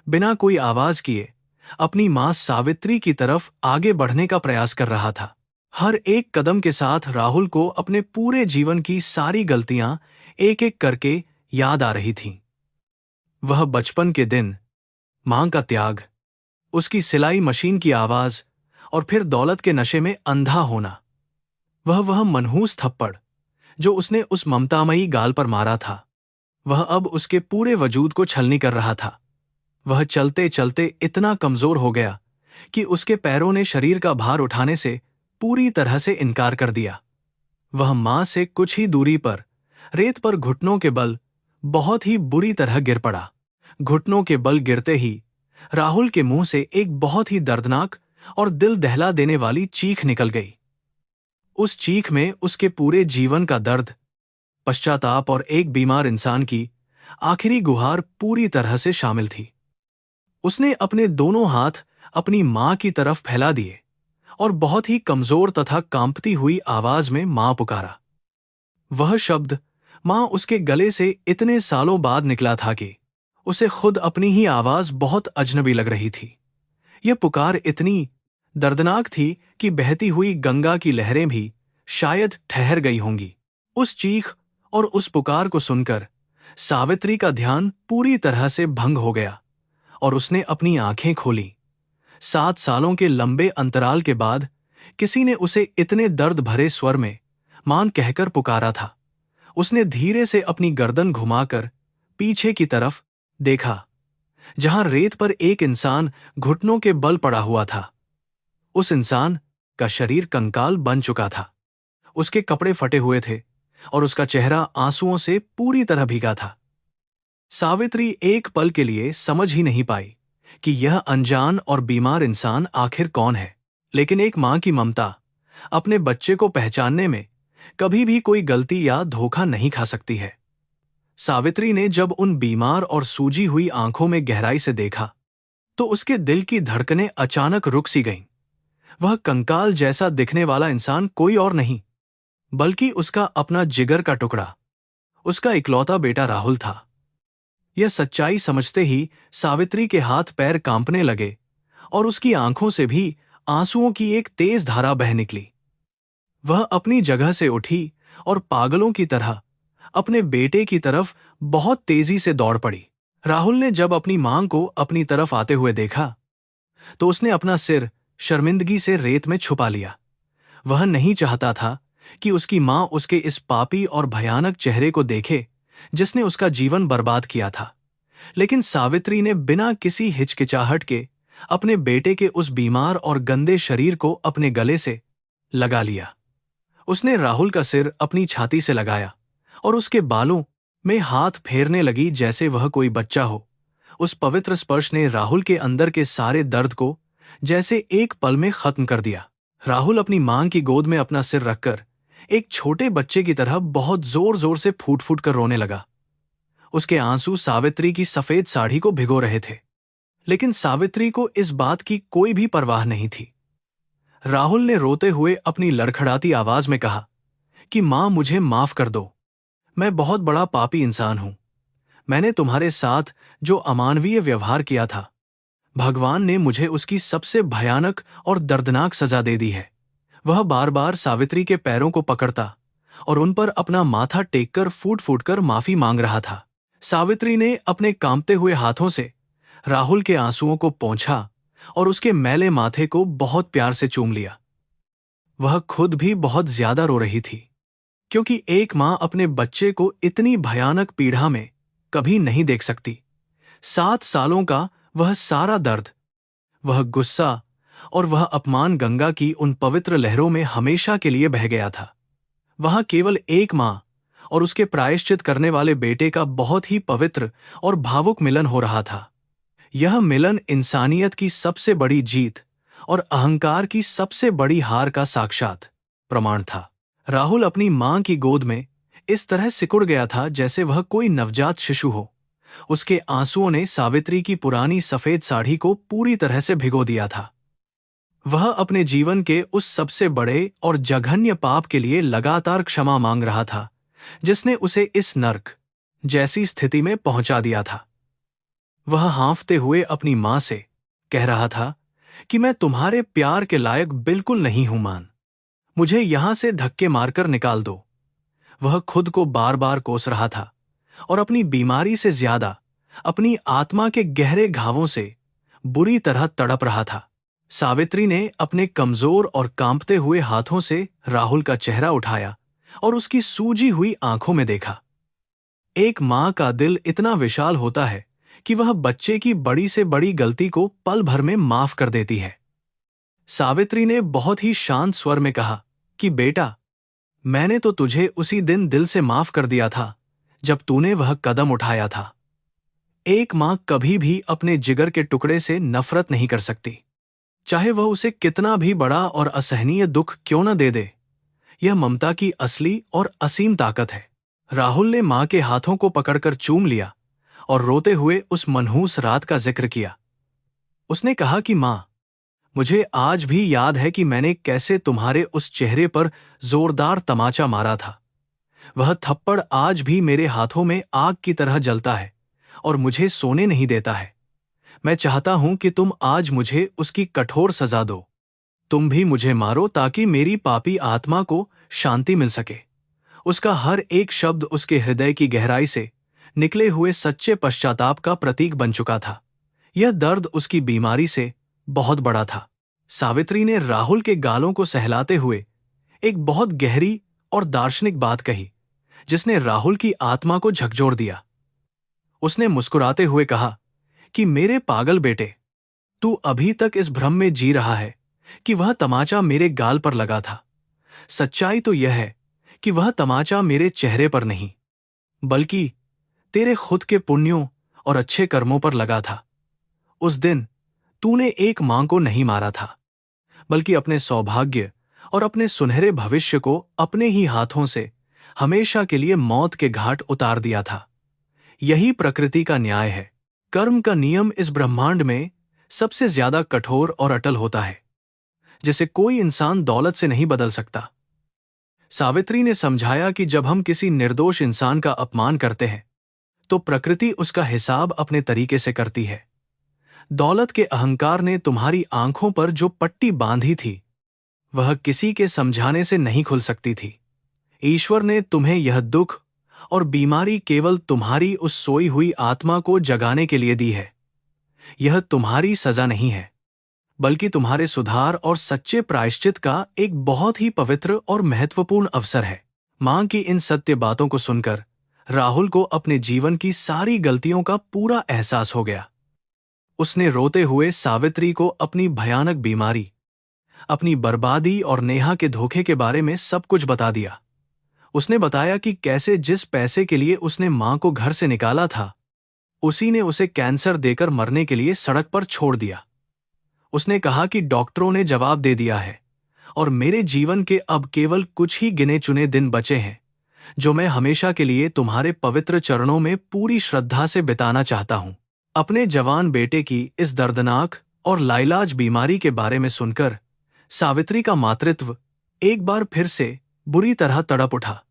बिना कोई आवाज किए, अपनी मां सावित्री की तरफ आगे बढ़ने का प्रयास कर रहा था। हर एक कदम के साथ राहुल को अपने पूरे जीवन की सारी गलतियां एक एक करके याद आ रही थीं। वह बचपन के दिन, मां का त्याग, उसकी मशीन की आवाज और फिर दौलत के नशे में अंधा होना। वह मनहूस थप्पड़ जो उसने उस ममतामयी गाल पर मारा था, वह अब उसके पूरे वजूद को छलनी कर रहा था। वह चलते चलते इतना कमजोर हो गया कि उसके पैरों ने शरीर का भार उठाने से पूरी तरह से इनकार कर दिया। वह मां से कुछ ही दूरी पर रेत पर घुटनों के बल बहुत ही बुरी तरह गिर पड़ा। घुटनों के बल गिरते ही राहुल के मुंह से एक बहुत ही दर्दनाक और दिल दहला देने वाली चीख निकल गई। उस चीख में उसके पूरे जीवन का दर्द, पश्चाताप और एक बीमार इंसान की आखिरी गुहार पूरी तरह से शामिल थी। उसने अपने दोनों हाथ अपनी मां की तरफ फैला दिए और बहुत ही कमजोर तथा कांपती हुई आवाज में मां पुकारा। वह शब्द मां उसके गले से इतने सालों बाद निकला था कि उसे खुद अपनी ही आवाज बहुत अजनबी लग रही थी। यह पुकार इतनी दर्दनाक थी कि बहती हुई गंगा की लहरें भी शायद ठहर गई होंगी। उस चीख और उस पुकार को सुनकर सावित्री का ध्यान पूरी तरह से भंग हो गया और उसने अपनी आंखें खोली। 7 सालों के लंबे अंतराल के बाद किसी ने उसे इतने दर्द भरे स्वर में मान कहकर पुकारा था। उसने धीरे से अपनी गर्दन घुमाकर पीछे की तरफ देखा, जहां रेत पर एक इंसान घुटनों के बल पड़ा हुआ था। उस इंसान का शरीर कंकाल बन चुका था। उसके कपड़े फटे हुए थे और उसका चेहरा आंसुओं से पूरी तरह भीगा था। सावित्री एक पल के लिए समझ ही नहीं पाई कि यह अनजान और बीमार इंसान आखिर कौन है। लेकिन एक मां की ममता अपने बच्चे को पहचानने में कभी भी कोई गलती या धोखा नहीं खा सकती है। सावित्री ने जब उन बीमार और सूजी हुई आंखों में गहराई से देखा तो उसके दिल की धड़कनें अचानक रुक सी गईं। वह कंकाल जैसा दिखने वाला इंसान कोई और नहीं, बल्कि उसका अपना जिगर का टुकड़ा, उसका इकलौता बेटा राहुल था। यह सच्चाई समझते ही सावित्री के हाथ पैर कांपने लगे और उसकी आंखों से भी आंसुओं की एक तेज धारा बह निकली। वह अपनी जगह से उठी और पागलों की तरह अपने बेटे की तरफ बहुत तेजी से दौड़ पड़ी। राहुल ने जब अपनी मां को अपनी तरफ आते हुए देखा तो उसने अपना सिर शर्मिंदगी से रेत में छुपा लिया। वह नहीं चाहता था कि उसकी मां उसके इस पापी और भयानक चेहरे को देखे जिसने उसका जीवन बर्बाद किया था। लेकिन सावित्री ने बिना किसी हिचकिचाहट के अपने बेटे के उस बीमार और गंदे शरीर को अपने गले से लगा लिया। उसने राहुल का सिर अपनी छाती से लगाया और उसके बालों में हाथ फेरने लगी जैसे वह कोई बच्चा हो। उस पवित्र स्पर्श ने राहुल के अंदर के सारे दर्द को जैसे एक पल में खत्म कर दिया। राहुल अपनी मां की गोद में अपना सिर रखकर एक छोटे बच्चे की तरह बहुत जोर जोर से फूट फूट कर रोने लगा। उसके आंसू सावित्री की सफेद साड़ी को भिगो रहे थे, लेकिन सावित्री को इस बात की कोई भी परवाह नहीं थी। राहुल ने रोते हुए अपनी लड़खड़ाती आवाज में कहा कि मां, मुझे माफ कर दो। मैं बहुत बड़ा पापी इंसान हूं। मैंने तुम्हारे साथ जो अमानवीय व्यवहार किया था, भगवान ने मुझे उसकी सबसे भयानक और दर्दनाक सजा दे दी है। वह बार बार सावित्री के पैरों को पकड़ता और उन पर अपना माथा टेककर फूट फूट कर माफी मांग रहा था। सावित्री ने अपने कांपते हुए हाथों से राहुल के आंसुओं को पोंछा और उसके मैले माथे को बहुत प्यार से चूम लिया। वह खुद भी बहुत ज्यादा रो रही थी, क्योंकि एक मां अपने बच्चे को इतनी भयानक पीड़ा में कभी नहीं देख सकती। 7 सालों का वह सारा दर्द, वह गुस्सा और वह अपमान गंगा की उन पवित्र लहरों में हमेशा के लिए बह गया था। वहां केवल एक मां और उसके प्रायश्चित करने वाले बेटे का बहुत ही पवित्र और भावुक मिलन हो रहा था। यह मिलन इंसानियत की सबसे बड़ी जीत और अहंकार की सबसे बड़ी हार का साक्षात प्रमाण था। राहुल अपनी मां की गोद में इस तरह सिकुड़ गया था जैसे वह कोई नवजात शिशु हो। उसके आंसुओं ने सावित्री की पुरानी सफेद साड़ी को पूरी तरह से भिगो दिया था। वह अपने जीवन के उस सबसे बड़े और जघन्य पाप के लिए लगातार क्षमा मांग रहा था जिसने उसे इस नर्क जैसी स्थिति में पहुंचा दिया था। वह हांफते हुए अपनी मां से कह रहा था कि मैं तुम्हारे प्यार के लायक बिल्कुल नहीं हूं मान, मुझे यहां से धक्के मारकर निकाल दो। वह खुद को बार बार कोस रहा था और अपनी बीमारी से ज्यादा अपनी आत्मा के गहरे घावों से बुरी तरह तड़प रहा था। सावित्री ने अपने कमजोर और कांपते हुए हाथों से राहुल का चेहरा उठाया और उसकी सूजी हुई आंखों में देखा। एक मां का दिल इतना विशाल होता है कि वह बच्चे की बड़ी से बड़ी गलती को पल भर में माफ कर देती है। सावित्री ने बहुत ही शांत स्वर में कहा कि बेटा, मैंने तो तुझे उसी दिन दिल से माफ कर दिया था जब तूने वह कदम उठाया था। एक मां कभी भी अपने जिगर के टुकड़े से नफरत नहीं कर सकती, चाहे वह उसे कितना भी बड़ा और असहनीय दुख क्यों न दे दे। यह ममता की असली और असीम ताकत है। राहुल ने मां के हाथों को पकड़कर चूम लिया और रोते हुए उस मनहूस रात का जिक्र किया। उसने कहा कि मां, मुझे आज भी याद है कि मैंने कैसे तुम्हारे उस चेहरे पर जोरदार तमाचा मारा था। वह थप्पड़ आज भी मेरे हाथों में आग की तरह जलता है और मुझे सोने नहीं देता है। मैं चाहता हूं कि तुम आज मुझे उसकी कठोर सजा दो। तुम भी मुझे मारो ताकि मेरी पापी आत्मा को शांति मिल सके। उसका हर एक शब्द उसके हृदय की गहराई से निकले हुए सच्चे पश्चाताप का प्रतीक बन चुका था। यह दर्द उसकी बीमारी से बहुत बड़ा था। सावित्री ने राहुल के गालों को सहलाते हुए एक बहुत गहरी और दार्शनिक बात कही जिसने राहुल की आत्मा को झकझोर दिया। उसने मुस्कुराते हुए कहा कि मेरे पागल बेटे, तू अभी तक इस भ्रम में जी रहा है कि वह तमाचा मेरे गाल पर लगा था। सच्चाई तो यह है कि वह तमाचा मेरे चेहरे पर नहीं, बल्कि तेरे खुद के पुण्यों और अच्छे कर्मों पर लगा था। उस दिन तूने एक मां को नहीं मारा था, बल्कि अपने सौभाग्य और अपने सुनहरे भविष्य को अपने ही हाथों से हमेशा के लिए मौत के घाट उतार दिया था। यही प्रकृति का न्याय है। कर्म का नियम इस ब्रह्मांड में सबसे ज्यादा कठोर और अटल होता है, जिसे कोई इंसान दौलत से नहीं बदल सकता। सावित्री ने समझाया कि जब हम किसी निर्दोष इंसान का अपमान करते हैं तो प्रकृति उसका हिसाब अपने तरीके से करती है। दौलत के अहंकार ने तुम्हारी आंखों पर जो पट्टी बांधी थी वह किसी के समझाने से नहीं खुल सकती थी। ईश्वर ने तुम्हें यह दुख और बीमारी केवल तुम्हारी उस सोई हुई आत्मा को जगाने के लिए दी है। यह तुम्हारी सजा नहीं है, बल्कि तुम्हारे सुधार और सच्चे प्रायश्चित का एक बहुत ही पवित्र और महत्वपूर्ण अवसर है। मां की इन सत्य बातों को सुनकर राहुल को अपने जीवन की सारी गलतियों का पूरा एहसास हो गया। उसने रोते हुए सावित्री को अपनी भयानक बीमारी, अपनी बर्बादी और नेहा के धोखे के बारे में सब कुछ बता दिया। उसने बताया कि कैसे जिस पैसे के लिए उसने मां को घर से निकाला था, उसी ने उसे कैंसर देकर मरने के लिए सड़क पर छोड़ दिया। उसने कहा कि डॉक्टरों ने जवाब दे दिया है और मेरे जीवन के अब केवल कुछ ही गिने चुने दिन बचे हैं, जो मैं हमेशा के लिए तुम्हारे पवित्र चरणों में पूरी श्रद्धा से बिताना चाहता हूं। अपने जवान बेटे की इस दर्दनाक और लाइलाज बीमारी के बारे में सुनकर सावित्री का मातृत्व एक बार फिर से बुरी तरह तड़प उठा।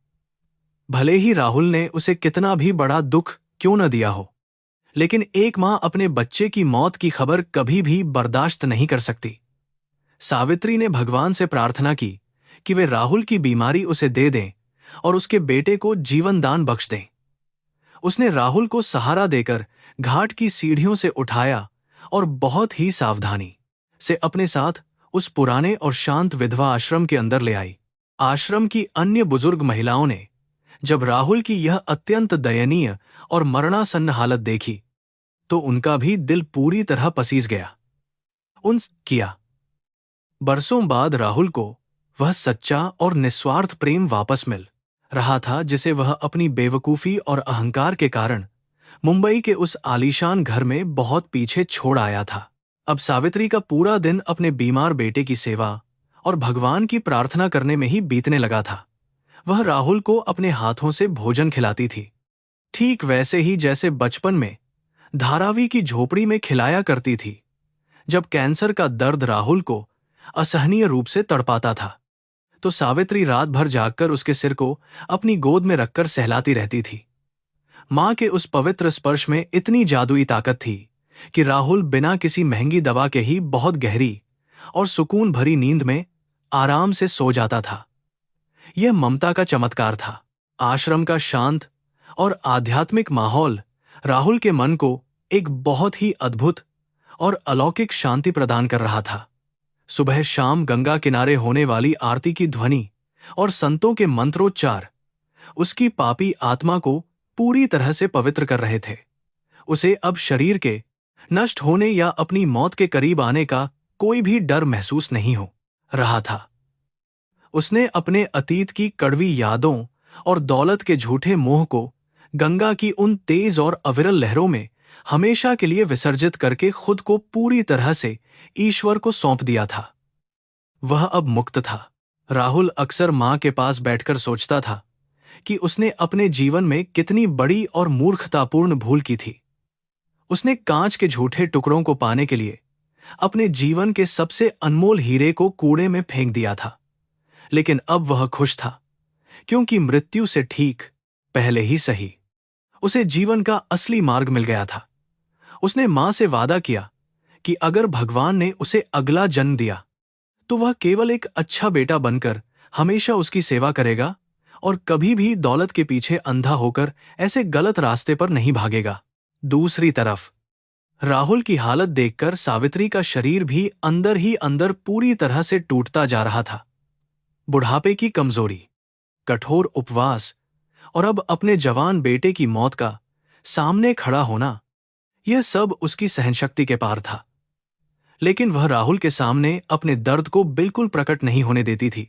भले ही राहुल ने उसे कितना भी बड़ा दुख क्यों न दिया हो, लेकिन एक मां अपने बच्चे की मौत की खबर कभी भी बर्दाश्त नहीं कर सकती। सावित्री ने भगवान से प्रार्थना की कि वे राहुल की बीमारी उसे दे दें और उसके बेटे को जीवन दान बख्श दें। उसने राहुल को सहारा देकर घाट की सीढ़ियों से उठाया और बहुत ही सावधानी से अपने साथ उस पुराने और शांत विधवा आश्रम के अंदर ले आई। आश्रम की अन्य बुजुर्ग महिलाओं ने जब राहुल की यह अत्यंत दयनीय और मरणासन्न हालत देखी तो उनका भी दिल पूरी तरह पसीज गया। किया बरसों बाद राहुल को वह सच्चा और निस्वार्थ प्रेम वापस मिल रहा था जिसे वह अपनी बेवकूफी और अहंकार के कारण मुंबई के उस आलीशान घर में बहुत पीछे छोड़ आया था। अब सावित्री का पूरा दिन अपने बीमार बेटे की सेवा और भगवान की प्रार्थना करने में ही बीतने लगा था। वह राहुल को अपने हाथों से भोजन खिलाती थी, ठीक वैसे ही जैसे बचपन में धारावी की झोपड़ी में खिलाया करती थी, जब कैंसर का दर्द राहुल को असहनीय रूप से तड़पाता था। तो सावित्री रात भर जागकर उसके सिर को अपनी गोद में रखकर सहलाती रहती थी। मां के उस पवित्र स्पर्श में इतनी जादुई ताकत थी कि राहुल बिना किसी महंगी दवा के ही बहुत गहरी और सुकून भरी नींद में आराम से सो जाता था। यह ममता का चमत्कार था। आश्रम का शांत और आध्यात्मिक माहौल राहुल के मन को एक बहुत ही अद्भुत और अलौकिक शांति प्रदान कर रहा था। सुबह शाम गंगा किनारे होने वाली आरती की ध्वनि और संतों के मंत्रोच्चार उसकी पापी आत्मा को पूरी तरह से पवित्र कर रहे थे। उसे अब शरीर के नष्ट होने या अपनी मौत के करीब आने का कोई भी डर महसूस नहीं हो रहा था। उसने अपने अतीत की कड़वी यादों और दौलत के झूठे मोह को गंगा की उन तेज और अविरल लहरों में हमेशा के लिए विसर्जित करके खुद को पूरी तरह से ईश्वर को सौंप दिया था। वह अब मुक्त था। राहुल अक्सर मां के पास बैठकर सोचता था कि उसने अपने जीवन में कितनी बड़ी और मूर्खतापूर्ण भूल की थी। उसने कांच के झूठे टुकड़ों को पाने के लिए अपने जीवन के सबसे अनमोल हीरे को कूड़े में फेंक दिया था। लेकिन अब वह खुश था, क्योंकि मृत्यु से ठीक पहले ही सही उसे जीवन का असली मार्ग मिल गया था। उसने मां से वादा किया कि अगर भगवान ने उसे अगला जन्म दिया तो वह केवल एक अच्छा बेटा बनकर हमेशा उसकी सेवा करेगा और कभी भी दौलत के पीछे अंधा होकर ऐसे गलत रास्ते पर नहीं भागेगा। दूसरी तरफ राहुल की हालत देखकर सावित्री का शरीर भी अंदर ही अंदर पूरी तरह से टूटता जा रहा था। बुढ़ापे की कमजोरी, कठोर उपवास और अब अपने जवान बेटे की मौत का सामने खड़ा होना, यह सब उसकी सहनशक्ति के पार था। लेकिन वह राहुल के सामने अपने दर्द को बिल्कुल प्रकट नहीं होने देती थी,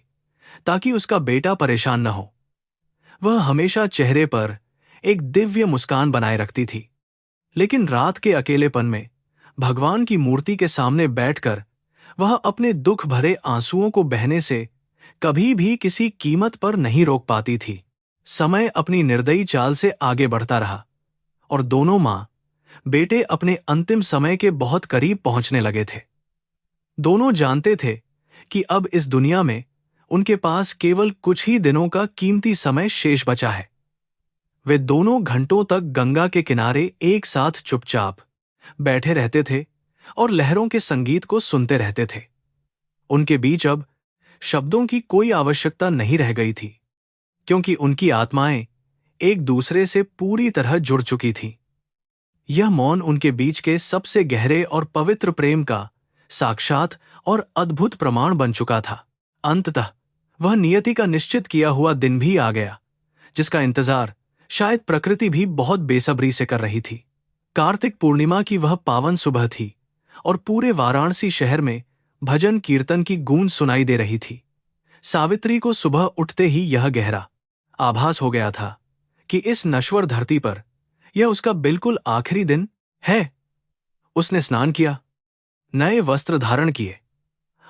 ताकि उसका बेटा परेशान न हो। वह हमेशा चेहरे पर एक दिव्य मुस्कान बनाए रखती थी, लेकिन रात के अकेलेपन में भगवान की मूर्ति के सामने बैठकर वह अपने दुख भरे आंसुओं को बहने से कभी भी किसी कीमत पर नहीं रोक पाती थी। समय अपनी निर्दयी चाल से आगे बढ़ता रहा और दोनों मां बेटे अपने अंतिम समय के बहुत करीब पहुंचने लगे थे। दोनों जानते थे कि अब इस दुनिया में उनके पास केवल कुछ ही दिनों का कीमती समय शेष बचा है। वे दोनों घंटों तक गंगा के किनारे एक साथ चुपचाप बैठे रहते थे और लहरों के संगीत को सुनते रहते थे। उनके बीच अब शब्दों की कोई आवश्यकता नहीं रह गई थी, क्योंकि उनकी आत्माएं एक दूसरे से पूरी तरह जुड़ चुकी थीं। यह मौन उनके बीच के सबसे गहरे और पवित्र प्रेम का साक्षात और अद्भुत प्रमाण बन चुका था। अंततः वह नियति का निश्चित किया हुआ दिन भी आ गया, जिसका इंतजार शायद प्रकृति भी बहुत बेसब्री से कर रही थी। कार्तिक पूर्णिमा की वह पावन सुबह थी और पूरे वाराणसी शहर में भजन कीर्तन की गूंज सुनाई दे रही थी। सावित्री को सुबह उठते ही यह गहरा आभास हो गया था कि इस नश्वर धरती पर यह उसका बिल्कुल आखिरी दिन है। उसने स्नान किया, नए वस्त्र धारण किए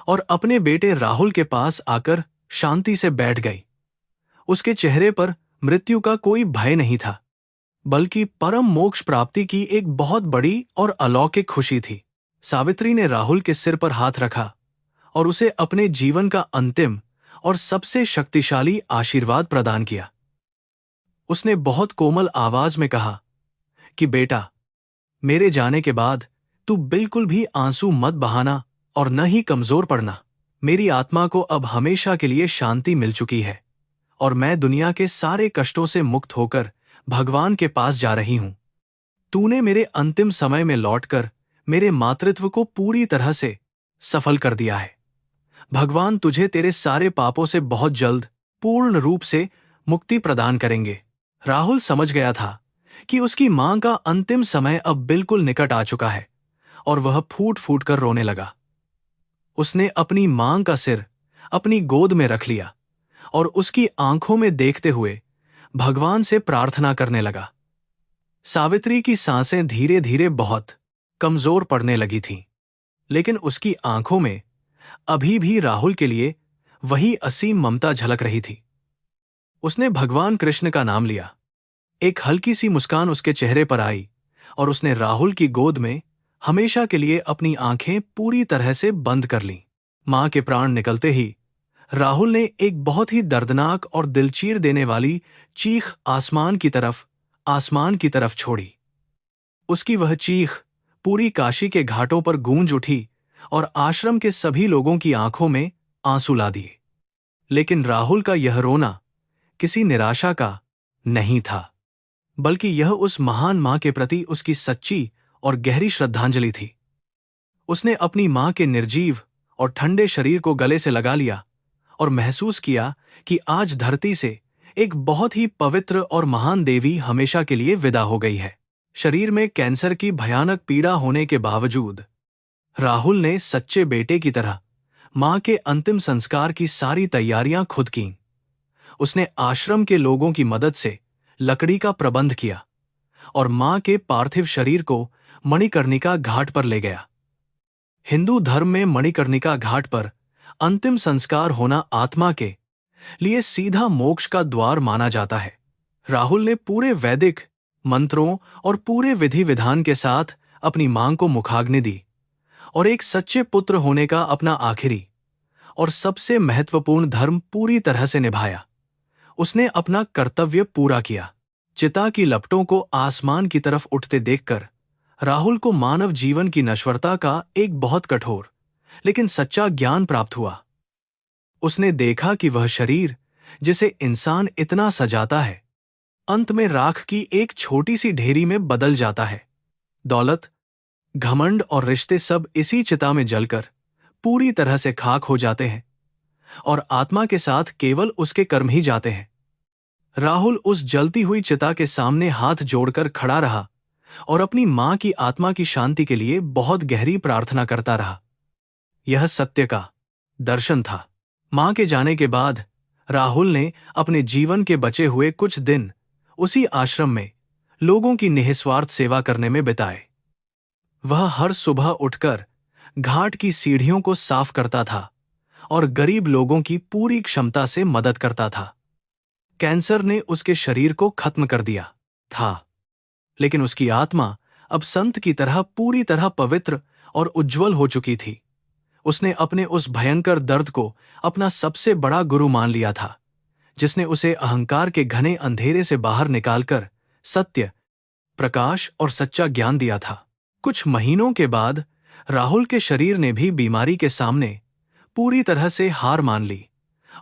और अपने बेटे राहुल के पास आकर शांति से बैठ गई। उसके चेहरे पर मृत्यु का कोई भय नहीं था, बल्कि परम मोक्ष प्राप्ति की एक बहुत बड़ी और अलौकिक खुशी थी। सावित्री ने राहुल के सिर पर हाथ रखा और उसे अपने जीवन का अंतिम और सबसे शक्तिशाली आशीर्वाद प्रदान किया। उसने बहुत कोमल आवाज में कहा कि बेटा, मेरे जाने के बाद तू बिल्कुल भी आंसू मत बहाना और न ही कमजोर पड़ना। मेरी आत्मा को अब हमेशा के लिए शांति मिल चुकी है और मैं दुनिया के सारे कष्टों से मुक्त होकर भगवान के पास जा रही हूं। तूने मेरे अंतिम समय में लौटकर मेरे मातृत्व को पूरी तरह से सफल कर दिया है। भगवान तुझे तेरे सारे पापों से बहुत जल्द पूर्ण रूप से मुक्ति प्रदान करेंगे। राहुल समझ गया था कि उसकी मां का अंतिम समय अब बिल्कुल निकट आ चुका है और वह फूट फूट कर रोने लगा। उसने अपनी मां का सिर अपनी गोद में रख लिया और उसकी आंखों में देखते हुए भगवान से प्रार्थना करने लगा। सावित्री की सांसें धीरे धीरे बहुत कमजोर पड़ने लगी थीं, लेकिन उसकी आंखों में अभी भी राहुल के लिए वही असीम ममता झलक रही थी। उसने भगवान कृष्ण का नाम लिया। एक हल्की सी मुस्कान उसके चेहरे पर आई और उसने राहुल की गोद में हमेशा के लिए अपनी आंखें पूरी तरह से बंद कर लीं। मां के प्राण निकलते ही राहुल ने एक बहुत ही दर्दनाक और दिलचीर देने वाली चीख आसमान की तरफ छोड़ी। उसकी वह चीख पूरी काशी के घाटों पर गूंज उठी और आश्रम के सभी लोगों की आंखों में आंसू ला दिए। लेकिन राहुल का यह रोना किसी निराशा का नहीं था, बल्कि यह उस महान मां के प्रति उसकी सच्ची और गहरी श्रद्धांजलि थी। उसने अपनी मां के निर्जीव और ठंडे शरीर को गले से लगा लिया और महसूस किया कि आज धरती से एक बहुत ही पवित्र और महान देवी हमेशा के लिए विदा हो गई है। शरीर में कैंसर की भयानक पीड़ा होने के बावजूद राहुल ने सच्चे बेटे की तरह मां के अंतिम संस्कार की सारी तैयारियां खुद कीं। उसने आश्रम के लोगों की मदद से लकड़ी का प्रबंध किया और मां के पार्थिव शरीर को मणिकर्णिका घाट पर ले गया। हिंदू धर्म में मणिकर्णिका घाट पर अंतिम संस्कार होना आत्मा के लिए सीधा मोक्ष का द्वार माना जाता है। राहुल ने पूरे वैदिक मंत्रों और पूरे विधि विधान के साथ अपनी मां को मुखाग्नि दी और एक सच्चे पुत्र होने का अपना आखिरी और सबसे महत्वपूर्ण धर्म पूरी तरह से निभाया। उसने अपना कर्तव्य पूरा किया। चिता की लपटों को आसमान की तरफ उठते देखकर राहुल को मानव जीवन की नश्वरता का एक बहुत कठोर लेकिन सच्चा ज्ञान प्राप्त हुआ। उसने देखा कि वह शरीर जिसे इंसान इतना सजाता है, अंत में राख की एक छोटी सी ढेरी में बदल जाता है। दौलत, घमंड और रिश्ते सब इसी चिता में जलकर पूरी तरह से खाक हो जाते हैं और आत्मा के साथ केवल उसके कर्म ही जाते हैं। राहुल उस जलती हुई चिता के सामने हाथ जोड़कर खड़ा रहा और अपनी मां की आत्मा की शांति के लिए बहुत गहरी प्रार्थना करता रहा। यह सत्य का दर्शन था। मां के जाने के बाद राहुल ने अपने जीवन के बचे हुए कुछ दिन उसी आश्रम में लोगों की निस्वार्थ सेवा करने में बिताए। वह हर सुबह उठकर घाट की सीढ़ियों को साफ करता था और गरीब लोगों की पूरी क्षमता से मदद करता था। कैंसर ने उसके शरीर को खत्म कर दिया था, लेकिन उसकी आत्मा अब संत की तरह पूरी तरह पवित्र और उज्जवल हो चुकी थी। उसने अपने उस भयंकर दर्द को अपना सबसे बड़ा गुरु मान लिया था, जिसने उसे अहंकार के घने अंधेरे से बाहर निकालकर सत्य, प्रकाश और सच्चा ज्ञान दिया था। कुछ महीनों के बाद राहुल के शरीर ने भी बीमारी के सामने पूरी तरह से हार मान ली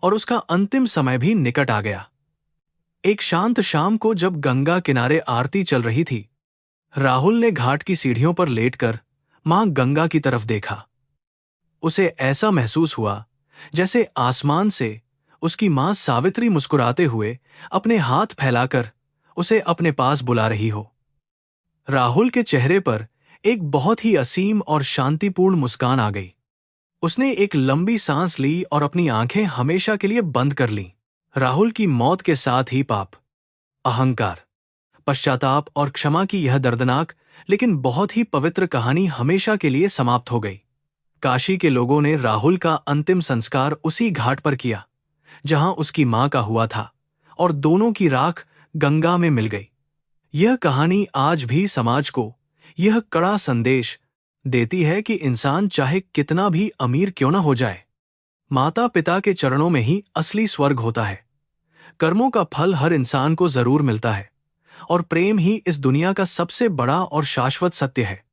और उसका अंतिम समय भी निकट आ गया। एक शांत शाम को जब गंगा किनारे आरती चल रही थी, राहुल ने घाट की सीढ़ियों पर लेटकर मां गंगा की तरफ देखा। उसे ऐसा महसूस हुआ जैसे आसमान से उसकी मां सावित्री मुस्कुराते हुए अपने हाथ फैलाकर उसे अपने पास बुला रही हो। राहुल के चेहरे पर एक बहुत ही असीम और शांतिपूर्ण मुस्कान आ गई। उसने एक लंबी सांस ली और अपनी आंखें हमेशा के लिए बंद कर लीं। राहुल की मौत के साथ ही पाप, अहंकार, पश्चाताप और क्षमा की यह दर्दनाक लेकिन बहुत ही पवित्र कहानी हमेशा के लिए समाप्त हो गई। काशी के लोगों ने राहुल का अंतिम संस्कार उसी घाट पर किया जहां उसकी मां का हुआ था, और दोनों की राख गंगा में मिल गई। यह कहानी आज भी समाज को यह कड़ा संदेश देती है कि इंसान चाहे कितना भी अमीर क्यों न हो जाए, माता पिता के चरणों में ही असली स्वर्ग होता है। कर्मों का फल हर इंसान को जरूर मिलता है, और प्रेम ही इस दुनिया का सबसे बड़ा और शाश्वत सत्य है।